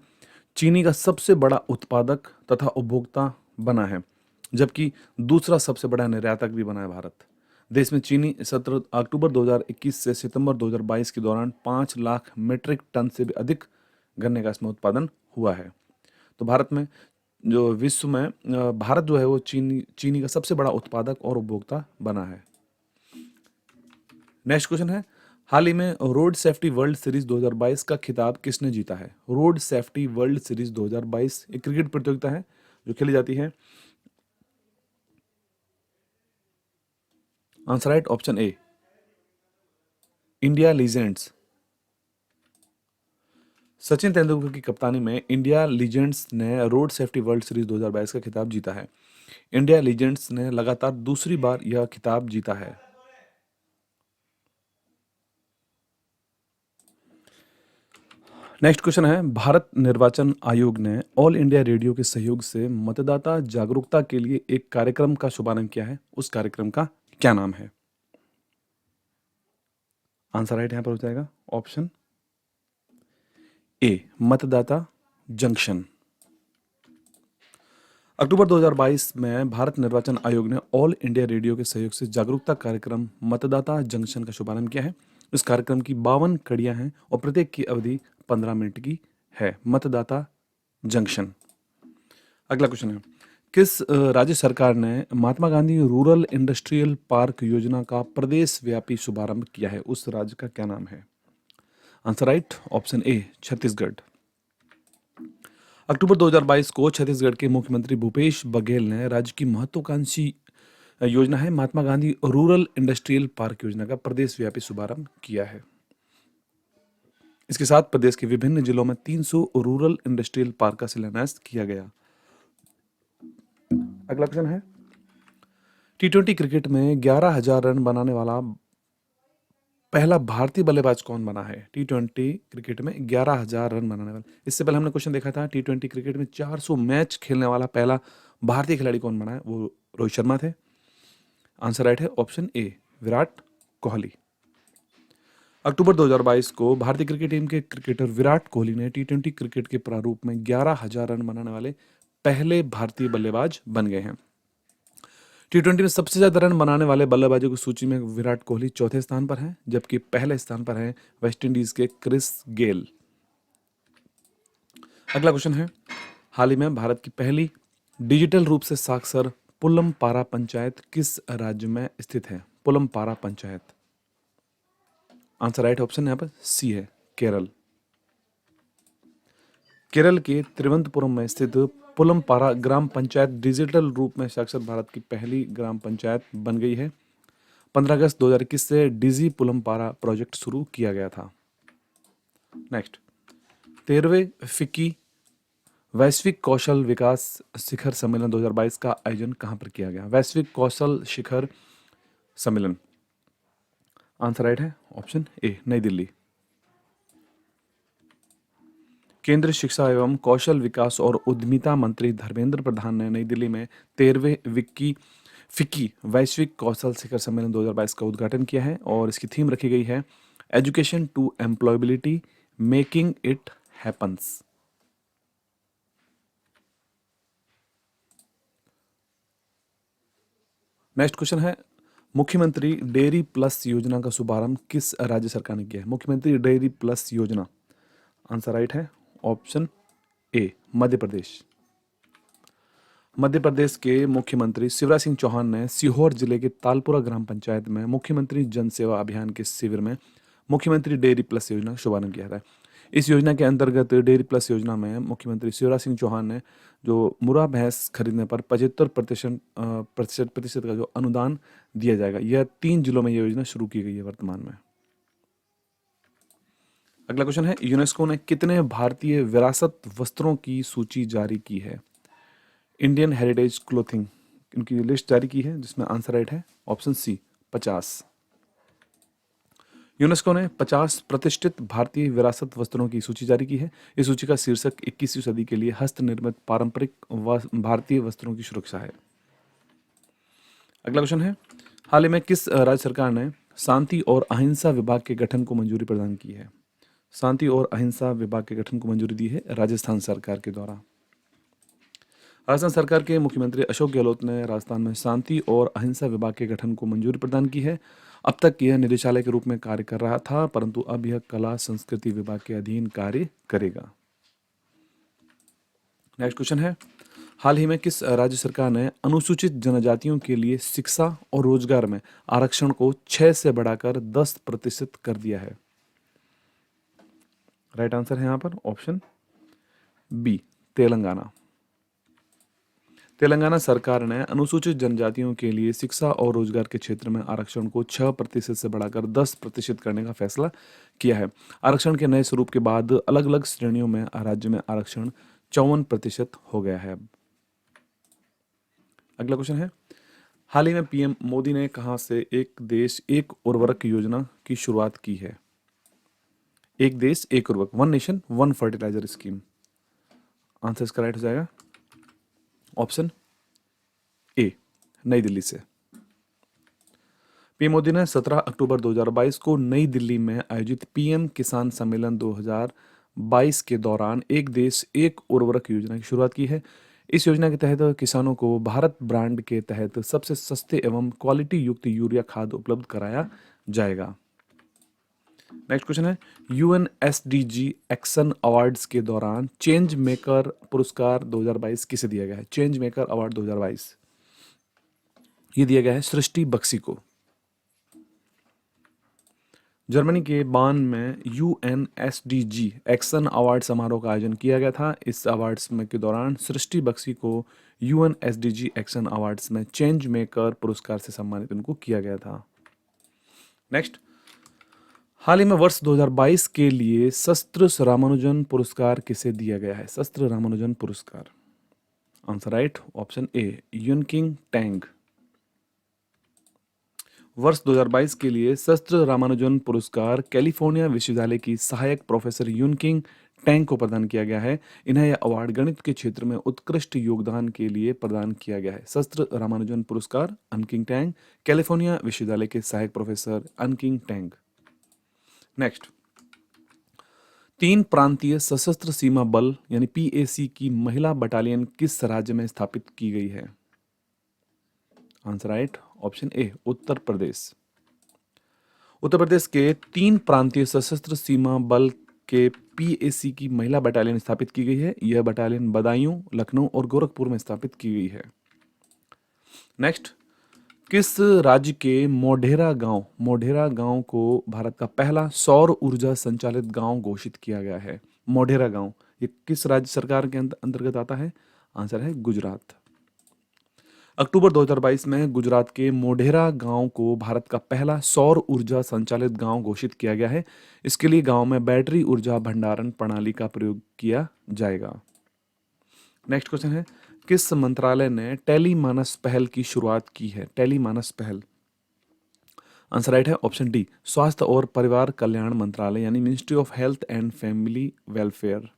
चीनी का सबसे बड़ा उत्पादक तथा उपभोक्ता बना है, जबकि दूसरा सबसे बड़ा निर्यातक भी बना है भारत। देश में चीनी 17 अक्टूबर 2021 से सितंबर 2022 के दौरान 5 लाख मीट्रिक टन से भी अधिक गन्ने का इसमें उत्पादन हुआ है। तो भारत में जो विश्व में भारत जो है वो चीनी का सबसे बड़ा उत्पादक और उपभोक्ता बना है। नेक्स्ट क्वेश्चन है, हाल ही में रोड सेफ्टी वर्ल्ड सीरीज 2022 का खिताब किसने जीता है? रोड सेफ्टी वर्ल्ड सीरीज 2022 एक क्रिकेट प्रतियोगिता है जो खेली जाती है। आंसर राइट ऑप्शन ए, इंडिया लीजेंड्स। सचिन तेंदुलकर की कप्तानी में इंडिया लीजेंड्स ने रोड सेफ्टी वर्ल्ड सीरीज 2022 का खिताब जीता है। इंडिया लीजेंड्स ने लगातार दूसरी बार यह खिताब जीता है। नेक्स्ट क्वेश्चन है, भारत निर्वाचन आयोग ने ऑल इंडिया रेडियो के सहयोग से मतदाता जागरूकता के लिए एक कार्यक्रम का शुभारंभ किया है, उस कार्यक्रम का क्या नाम है? आंसर राइट यहां पर हो जाएगा ऑप्शन ए, मतदाता जंक्शन। अक्टूबर 2022 में भारत निर्वाचन आयोग ने ऑल इंडिया रेडियो के सहयोग से जागरूकता कार्यक्रम मतदाता जंक्शन का शुभारंभ किया है। इस कार्यक्रम की 52 कड़ियां हैं और प्रत्येक की अवधि 15 मिनट की है। मतदाता जंक्शन। अगला क्वेश्चन है, किस राज्य सरकार ने Mahatma Gandhi rural industrial park योजना का प्रदेश व्यापी शुभारंभ किया है? उस राज्य का क्या नाम है? Answer right option A, Chhattisgarh. अक्टूबर 2022 को छत्तीसगढ़ के मुख्यमंत्री भूपेश बघेल ने राज्य की महत्वाकांक्षी योजना है Mahatma Gandhi rural industrial park योजना का प्रदेश व्यापी शुभारंभ किया है। इसके साथ प्रदेश के विभिन्न जिलों में 300 रूरल इंडस्ट्रियल पार्क का शिलान्यास किया गया। अगला क्वेश्चन है, T20 क्रिकेट में 11,000 रन बनाने वाला पहला भारतीय बल्लेबाज कौन बना है? T20 क्रिकेट में 11,000 रन बनाने वाला, इससे पहले हमने क्वेश्चन देखा था T20 क्रिकेट में 400 मैच खेलने वाला पहला भारतीय खिलाड़ी कौन बना है? वो रोहित शर्मा थे। आंसर राइट है ऑप्शन ए, विराट कोहली। अक्टूबर 2022 को भारतीय क्रिकेट टीम के क्रिकेटर विराट कोहली ने T20 क्रिकेट के प्रारूप में 11,000 रन बनाने वाले पहले भारतीय बल्लेबाज बन गए हैं। T20 में सबसे ज्यादा रन बनाने वाले बल्लेबाजों की सूची में विराट कोहली चौथे स्थान पर हैं, जबकि पहले स्थान पर हैं वेस्टइंडीज के क्रिस गेल। अगला क्वेश्चन है, हाल ही में भारत की पहली डिजिटल रूप से साक्षर पुलमपारा पंचायत किस राज्य में स्थित है? पुलमपारा पंचायत। आंसर राइट ऑप्शन यहाँ पर सी है, केरल। केरल के तिरुवनंतपुरम में स्थित पुलमपारा ग्राम पंचायत डिजिटल रूप में साक्षर भारत की पहली ग्राम पंचायत बन गई है। 15 अगस्त 2021 से डिजी पुलमपारा प्रोजेक्ट शुरू किया गया था। नेक्स्ट, 13वें फिक्की वैश्विक कौशल विकास शिखर सम्मेलन 2022 का आयोजन कहां पर किया गया? वैश्विक कौशल शिखर सम्मेलन। आंसर राइट है ऑप्शन ए, नई दिल्ली। केंद्रीय शिक्षा एवं कौशल विकास और उद्यमिता मंत्री धर्मेंद्र प्रधान ने नई दिल्ली में 13वें फिक्की वैश्विक कौशल शिखर सम्मेलन 2022 का उद्घाटन किया है और इसकी थीम रखी गई है education to employability making it happens. Next question है, मुख्यमंत्री डेयरी प्लस योजना का शुभारंभ किस राज्य सरकार ने किया है? मुख्यमंत्री डेयरी प्लस योजना, आंसर राइट है ऑप्शन ए मध्य प्रदेश। मध्य प्रदेश के मुख्यमंत्री शिवराज सिंह चौहान ने सीहोर जिले के तालपुरा ग्राम पंचायत में मुख्यमंत्री जन सेवा अभियान के शिविर में मुख्यमंत्री डेयरी प्लस योजना शुभारंभ किया था। इस योजना के अंतर्गत डेयरी प्लस योजना में मुख्यमंत्री शिवराज सिंह चौहान ने जो मुर्रा भैंस खरीदने पर 75% का जो अनुदान दिया जाएगा, यह 3 जिलों में यह योजना शुरू की गई है वर्तमान में। अगला क्वेश्चन है, यूनेस्को ने कितने भारतीय विरासत वस्त्रों की सूची जारी की है? इंडियन हेरिटेज क्लोथिंग इनकी लिस्ट जारी की है, जिसमें आंसर राइट है ऑप्शन सी 50। यूनेस्को ने 50 प्रतिष्ठित भारतीय विरासत वस्त्रों की सूची जारी की है। इस सूची का शीर्षक 21वीं सदी के लिए हस्तनिर्मित पारंपरिक भारतीय वस्त्रों की सुरक्षा है। अगला क्वेश्चन है, हाल ही में किस राज्य सरकार ने शांति और अहिंसा विभाग के गठन को मंजूरी प्रदान की है? शांति और अहिंसा विभाग के गठन को मंजूरी दी है राजस्थान सरकार के द्वारा। राजस्थान सरकार के मुख्यमंत्री अशोक गहलोत ने राजस्थान में शांति और अहिंसा विभाग के गठन को मंजूरी प्रदान की है। अब तक यह निदेशालय के रूप में कार्य कर रहा था, परंतु अब यह कला संस्कृति विभाग के अधीन कार्य करेगा। नेक्स्ट क्वेश्चन है, हाल ही में किस राज्य सरकार ने अनुसूचित जनजातियों के लिए शिक्षा और रोजगार में आरक्षण को 6 से बढ़ाकर 10% कर दिया है? राइट आंसर है यहाँ पर ऑप्शन बी तेलंगाना। तेलंगाना सरकार ने अनुसूचित जनजातियों के लिए शिक्षा और रोजगार के क्षेत्र में आरक्षण को 6% से बढ़ाकर 10% करने का फैसला किया है। आरक्षण के नए स्वरूप के बाद अलग अलग श्रेणियों में राज्य में आरक्षण 54% हो गया है अब। अगला क्वेश्चन है, हाल ही में पीएम मोदी ने कहां से एक देश एक उर्वरक योजना की शुरुआत की है? एक देश एक उर्वरक, one nation one fertilizer scheme, answer इसका राइट हो जाएगा ऑप्शन ए नई दिल्ली से। पीएम मोदी ने 17 अक्टूबर 2022 को नई दिल्ली में आयोजित पीएम किसान सम्मेलन 2022 के दौरान एक देश एक उर्वरक योजना की शुरुआत की है। इस योजना के तहत किसानों को भारत ब्रांड के तहत सबसे सस्ते एवं क्वालिटी युक्त यूरिया खाद उपलब्ध कराया जाएगा। नेक्स्ट क्वेश्चन है, यूएनएसडीजी एक्शन अवार्ड्स के दौरान चेंज मेकर पुरस्कार 2022 किसे दिया गया है? चेंज मेकर अवार्ड 2022 ये दिया गया है सृष्टि बक्सी को। जर्मनी के बार्न में यूएनएसडीजी एक्शन अवार्ड समारोह का आयोजन किया गया था। इस अवार्ड्स में के दौरान सृष्टि बक्सी को यूएनएसडीजी एक्शन अवार्ड्स में चेंज मेकर पुरस्कार से सम्मानित उनको किया गया था। नेक्स्ट, हाल ही में वर्ष 2022 के लिए शस्त्र रामानुजन पुरस्कार किसे दिया गया है? शस्त्र रामानुजन पुरस्कार, answer right option A Yunqing Tang. वर्ष 2022 के लिए शस्त्र रामानुजन पुरस्कार कैलिफोर्निया विश्वविद्यालय की सहायक प्रोफेसर यूनकिंग टैंग को प्रदान किया गया है। इन्हें यह अवार्ड गणित के क्षेत्र में उत्कृष्ट योगदान के लिए प्रदान किया गया है। शस्त्र रामानुजन पुरस्कार अनकिंग टैंग, कैलिफोर्निया विश्वविद्यालय के सहायक प्रोफेसर अनकिंग टैंग। नेक्स्ट, 3 प्रांतीय सशस्त्र सीमा बल यानी पीएसी की महिला बटालियन किस राज्य में स्थापित की गई है? आंसर राइट ऑप्शन ए उत्तर प्रदेश। उत्तर प्रदेश के 3 प्रांतीय सशस्त्र सीमा बल के पीएसी की महिला बटालियन स्थापित की गई है। यह बटालियन बदायूं, लखनऊ और गोरखपुर में स्थापित की गई है। नेक्स्ट, किस राज्य के मोढेरा गांव को भारत का पहला सौर ऊर्जा संचालित गांव घोषित किया गया है? मोढेरा गांव ये किस राज्य सरकार के अंतर्गत आता है? आंसर है गुजरात। अक्टूबर 2022 में गुजरात के मोढेरा गांव को भारत का पहला सौर ऊर्जा संचालित गांव घोषित किया गया है। इसके लिए गांव में बैटरी ऊर्जा भंडारण प्रणाली का प्रयोग किया जाएगा। नेक्स्ट क्वेश्चन है, किस मंत्रालय ने टेलीमानस पहल की शुरुआत की है? टेलीमानस पहल, आंसर राइट है ऑप्शन डी स्वास्थ्य और परिवार कल्याण मंत्रालय यानी ministry of health and family welfare.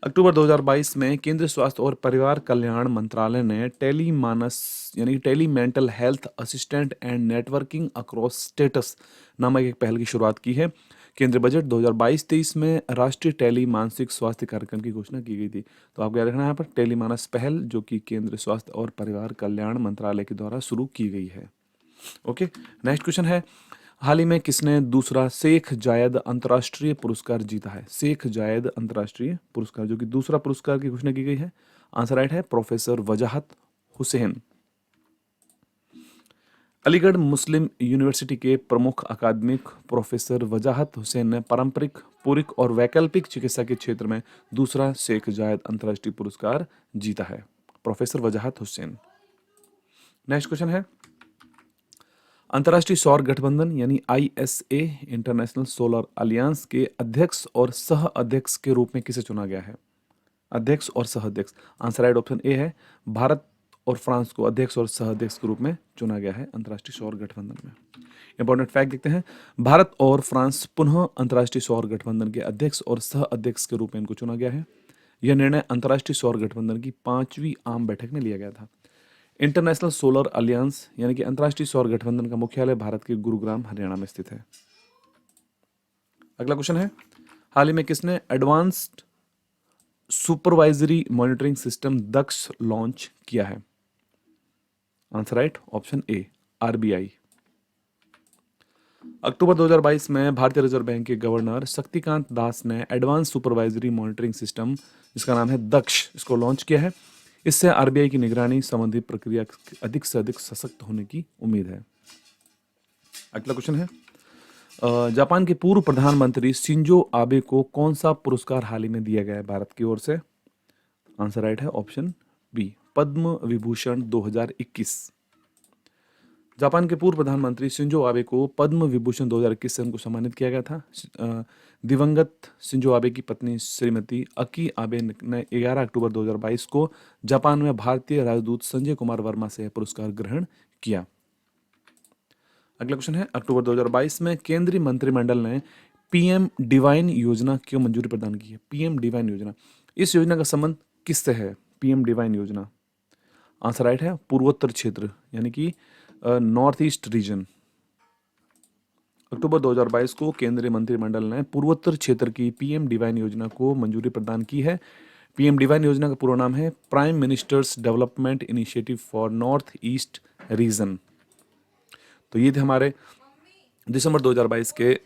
अक्टूबर 2022 में केंद्रीय स्वास्थ्य और परिवार कल्याण मंत्रालय ने टेलीमानस यानी tele mental health assistant and networking across states नामक एक पहल की शुरुआत की है। केंद्रीय बजट 2022-23 में राष्ट्रीय टेली मानसिक स्वास्थ्य कार्यक्रम की घोषणा की गई थी। तो आपको याद रखना है यहाँ पर टेली मानस पहल, जो कि केंद्रीय स्वास्थ्य और परिवार कल्याण मंत्रालय के द्वारा शुरू की गई है। ओके, नेक्स्ट क्वेश्चन है, हाल ही में किसने दूसरा शेख जायद अंतर्राष्ट्रीय पुरस्कार जीता है? शेख जायद अंतर्राष्ट्रीय पुरस्कार, जो कि दूसरा पुरस्कार की घोषणा की गई है। आंसर राइट है प्रोफेसर वजाहत हुसैन। अलीगढ़ मुस्लिम यूनिवर्सिटी के प्रमुख अकादमिक प्रोफेसर वजाहत हुसैन ने पारंपरिक, पूरक और वैकल्पिक चिकित्सा के क्षेत्र में दूसरा शेख जायद अंतर्राष्ट्रीय पुरस्कार जीता है। प्रोफेसर वजाहत हुसैन। नेक्स्ट क्वेश्चन है, अंतर्राष्ट्रीय सौर गठबंधन यानी ISA इंटरनेशनल सोलर अलियांस के अध्यक्ष और सह अध्यक्ष के रूप में किसे चुना गया है? अध्यक्ष और सह अध्यक्ष। आंसर राइट ऑप्शन ए है, भारत और फ्रांस को अध्यक्ष और सह अध्यक्ष के रूप में चुना गया है अंतर्राष्ट्रीय सौर गठबंधन में। इंपॉर्टेंट फैक्ट देखते हैं, भारत और फ्रांस पुनः अंतर्राष्ट्रीय सौर गठबंधन के अध्यक्ष और सह अध्यक्ष के रूप में इनको चुना गया है। यह निर्णय अंतर्राष्ट्रीय सौर गठबंधन की 5वीं आम बैठक में लिया गया था। इंटरनेशनल सोलर अलियांस यानी कि अंतर्राष्ट्रीय सौर गठबंधन का मुख्यालय भारत के गुरुग्राम, हरियाणा में स्थित है। अगला क्वेश्चन है, हाल ही में किसने एडवांस्ड सुपरवाइजरी मॉनिटरिंग सिस्टम दक्ष लॉन्च किया है? आंसर राइट ऑप्शन ए, RBI। अक्टूबर 2022 में भारतीय रिजर्व बैंक के गवर्नर शक्तिकांत दास ने एडवांस सुपरवाइजरी मॉनिटरिंग सिस्टम, जिसका नाम है दक्ष, इसको लॉन्च किया है। इससे RBI की निगरानी संबंधी प्रक्रिया अधिक से अधिक सशक्त होने की उम्मीद है। अगला क्वेश्चन है, जापान के पूर्व प्रधानमंत्री शिंजो आबे को कौन सा पुरस्कार हाल ही में दिया गया है भारत की ओर से? आंसर राइट है option B, Padma Vibhushan 2021। Japan के पूर्व प्रधानमंत्री शिंजो आबे को पद्म विभूषण 2021 से उनको सम्मानित किया गया था। दिवंगत शिंजो आबे की पत्नी श्रीमती अकी आबे ने 11 अक्टूबर 2022 को जापान में भारतीय राजदूत संजय कुमार वर्मा से पुरस्कार ग्रहण किया। अगला क्वेश्चन है, अक्टूबर 2022 में केंद्रीय मंत्रिमंडल ने PM डिवाइन योजना क्यों मंजूरी प्रदान की है? PM डिवाइन योजना, इस योजना का संबंध किससे है? PM डिवाइन योजना। आंसर राइट है पूर्वोत्तर क्षेत्र यानी कि नॉर्थ ईस्ट रीजन। अक्टूबर 2022 को केंद्रीय मंत्रिमंडल ने पूर्वोत्तर क्षेत्र की PM डिवाइन योजना को मंजूरी प्रदान की है। PM डिवाइन योजना का पूरा नाम है prime ministers development initiative for north east region. तो ये थे हमारे दिसंबर 2022 के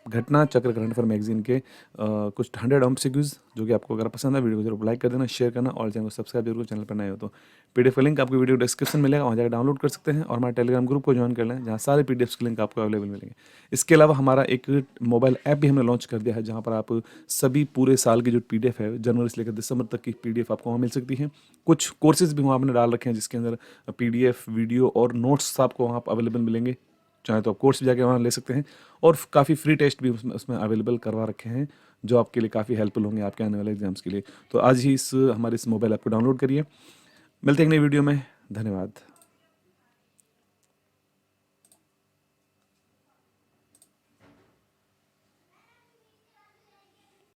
घटना चक्र करंट अफेयर मैगजीन के कुछ 100 MCQs, जो कि आपको अगर पसंद है वीडियो को जरूर लाइक कर देना, शेयर करना और चैनल को सब्सक्राइब जरूर, चैनल पर नए हो तो PDF का लिंक आपको वीडियो डिस्क्रिप्शन में मिलेगा, वहाँ जाकर डाउनलोड कर सकते हैं और हमारे टेलीग्राम ग्रुप को ज्वाइन कर लें, जहाँ सारे PDFs के लिंक आपको अवेलेबल मिलेंगे। इसके अलावा हमारा एक मोबाइल ऐप भी हमने लॉन्च कर दिया है, जहाँ पर आप सभी पूरे साल की जो PDF है, जनवरी से लेकर दिसंबर तक की PDF आपको वहाँ मिल सकती है। कुछ कोर्सेज भी वहाँ हमने डाल रखे हैं, जिसके अंदर PDF, वीडियो और नोट्स आपको वहाँ अवेलेबल मिलेंगे। चाहे तो आप कोर्स भी जाके वहाँ ले सकते हैं और काफ़ी फ्री टेस्ट भी उसमें अवेलेबल करवा रखे हैं, जो आपके लिए काफ़ी हेल्पफुल होंगे आपके आने वाले एग्जाम्स के लिए। तो आज ही हमारे इस मोबाइल ऐप को डाउनलोड करिए। मिलते हैं एक नई वीडियो में, धन्यवाद।